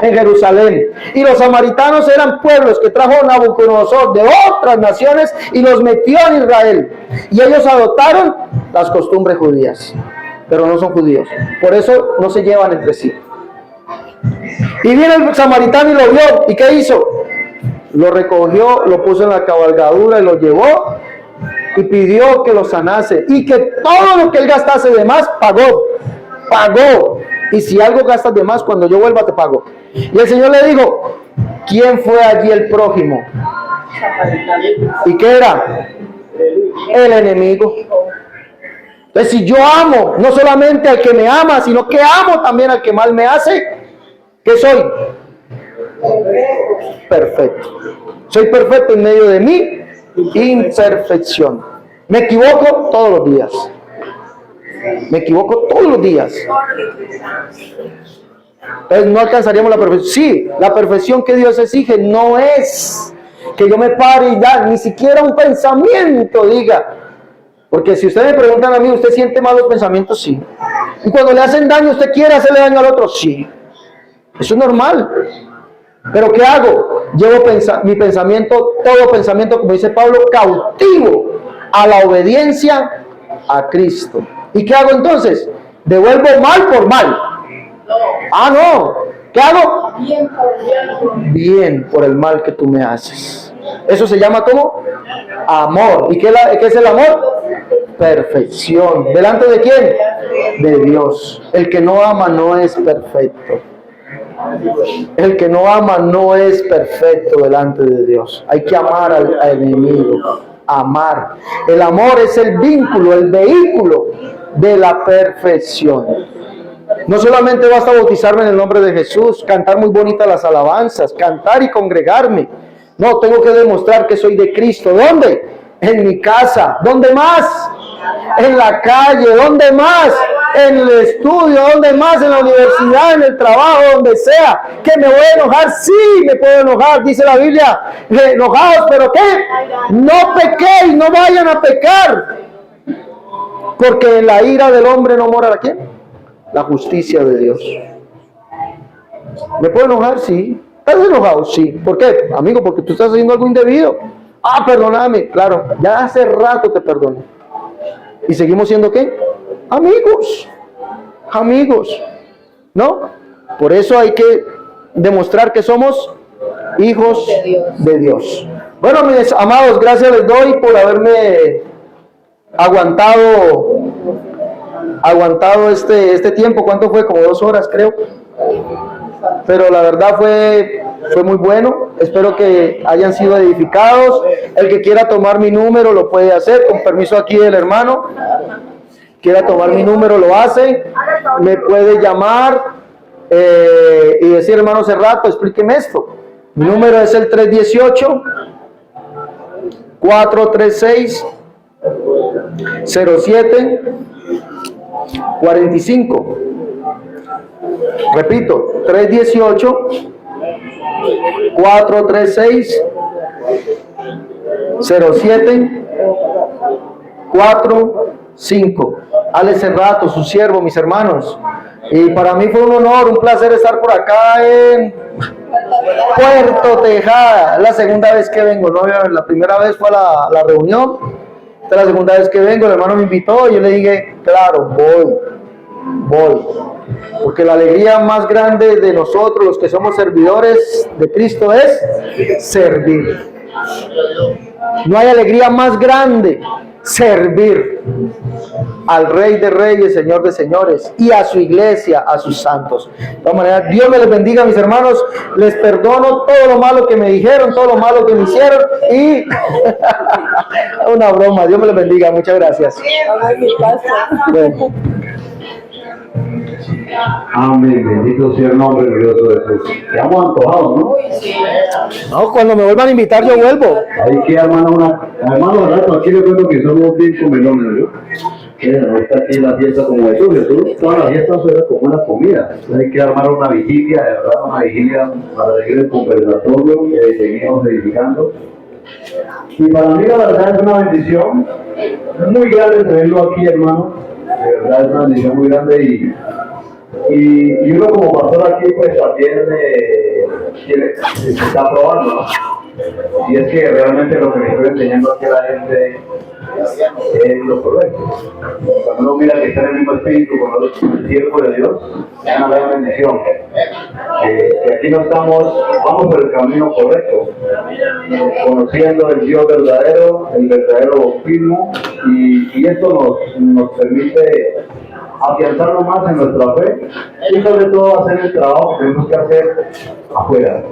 en Jerusalén. Y los samaritanos eran pueblos que trajo Nabucodonosor de otras naciones y los metió en Israel. Y ellos adoptaron las costumbres judías, pero no son judíos. Por eso no se llevan entre sí. Y viene el samaritano y lo vio. ¿Y qué hizo? Lo recogió, lo puso en la cabalgadura y lo llevó y pidió que lo sanase. Y que todo lo que él gastase de más, pagó. Y si algo gastas de más, cuando yo vuelva te pago. Y el Señor le dijo, ¿quién fue allí el prójimo? ¿Y qué era? El enemigo. Entonces, si yo amo no solamente al que me ama, sino que amo también al que mal me hace, ¿qué soy? Perfecto. Soy perfecto en medio de mi imperfección. Me equivoco todos los días. Entonces no alcanzaríamos la perfección. Sí, la perfección que Dios exige no es que yo me pare y ya, ni siquiera un pensamiento diga. Porque si ustedes me preguntan a mí, ¿usted siente malos pensamientos? Sí. Y cuando le hacen daño, ¿usted quiere hacerle daño al otro? Sí. Eso es normal. Pero ¿qué hago? Llevo mi pensamiento, todo pensamiento, como dice Pablo, cautivo a la obediencia a Cristo. ¿Y qué hago entonces? Devuelvo mal por mal. Ah, no. ¿Qué hago? Bien por el mal que tú me haces. Eso se llama ¿cómo? Amor. ¿Y qué es el amor? Perfección. ¿Delante de quién? De Dios. El que no ama no es perfecto. El que no ama no es perfecto delante de Dios. Hay que amar al enemigo. Amar. El amor es el vínculo, el vehículo de la perfección. No solamente basta bautizarme en el nombre de Jesús, cantar muy bonitas las alabanzas, cantar y congregarme. No, tengo que demostrar que soy de Cristo. ¿Dónde? En mi casa. ¿Dónde más? En la calle. ¿Dónde más? En el estudio. ¿Dónde más? En la universidad, en el trabajo, donde sea. ¿Que me voy a enojar? Sí, me puedo enojar. Dice la Biblia, enojados, ¿pero qué? No pequéis, no vayan a pecar. Porque en la ira del hombre no mora ¿la quién? La justicia de Dios. ¿Me puedo enojar? Sí. ¿Estás enojado? Sí. ¿Por qué? Amigo, porque tú estás haciendo algo indebido. Ah, perdóname. Claro, ya hace rato te perdoné. ¿Y seguimos siendo qué? Amigos. ¿No? Por eso hay que demostrar que somos hijos de Dios. Bueno, mis amados, gracias les doy por haberme aguantado este tiempo. ¿Cuánto fue? Como 2 horas, creo. Pero la verdad fue muy bueno. Espero que hayan sido edificados. El que quiera tomar mi número lo puede hacer, con permiso aquí del hermano. Quiera tomar mi número lo hace. Me puede llamar y decir, hermano Cerrato, explíqueme esto. Mi número es el 318-436-07-45. Repito, 318-436-07-45. Alex Cerrato, su siervo, mis hermanos. Y para mí fue un honor, un placer estar por acá en Puerto Tejada. Es la segunda vez que vengo, ¿no? La primera vez fue a la reunión. Esta es la segunda vez que vengo. El hermano me invitó y yo le dije, claro, voy. Porque la alegría más grande de nosotros, los que somos servidores de Cristo, es servir. No hay alegría más grande, servir al Rey de Reyes, Señor de Señores, y a su iglesia, a sus santos. De todas maneras, Dios me les bendiga, mis hermanos. Les perdono todo lo malo que me dijeron, todo lo malo que me hicieron, y una broma. Dios me les bendiga, muchas gracias. Bueno. Amén, bendito sea el nombre glorioso de Jesús. Quedamos antojados, ¿no? No, cuando me vuelvan a invitar yo vuelvo. Hay que armar hermano, aquí le cuento que somos bien comelones, ¿no? No está aquí la fiesta como Jesús, todas las fiestas son como una comida. Hay que armar una vigilia, de verdad, una vigilia para seguir el conversatorio que seguimos edificando. Y para mí la verdad es una bendición muy grande tenerlo aquí, hermano. De verdad. verdad es una bendición muy grande y uno como pastor aquí pues también se está probando, ¿no? Y es que realmente lo que le estoy enseñando aquí a la gente es lo correcto. Cuando uno mira que está en el mismo espíritu con los siervos de Dios, es una gran bendición. Que aquí no estamos, vamos por el camino correcto, conociendo el Dios verdadero, el verdadero bautismo, y esto nos permite afianzarnos más en nuestra fe y sobre todo hacer el trabajo que tenemos que hacer afuera.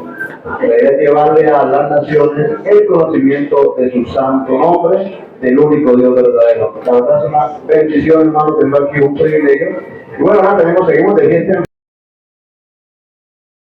La idea es llevarle a las naciones el conocimiento de su santo nombre, del único Dios verdadero. La verdad es una bendición, hermano, tener aquí un privilegio. Y bueno, ahora seguimos de fiesta.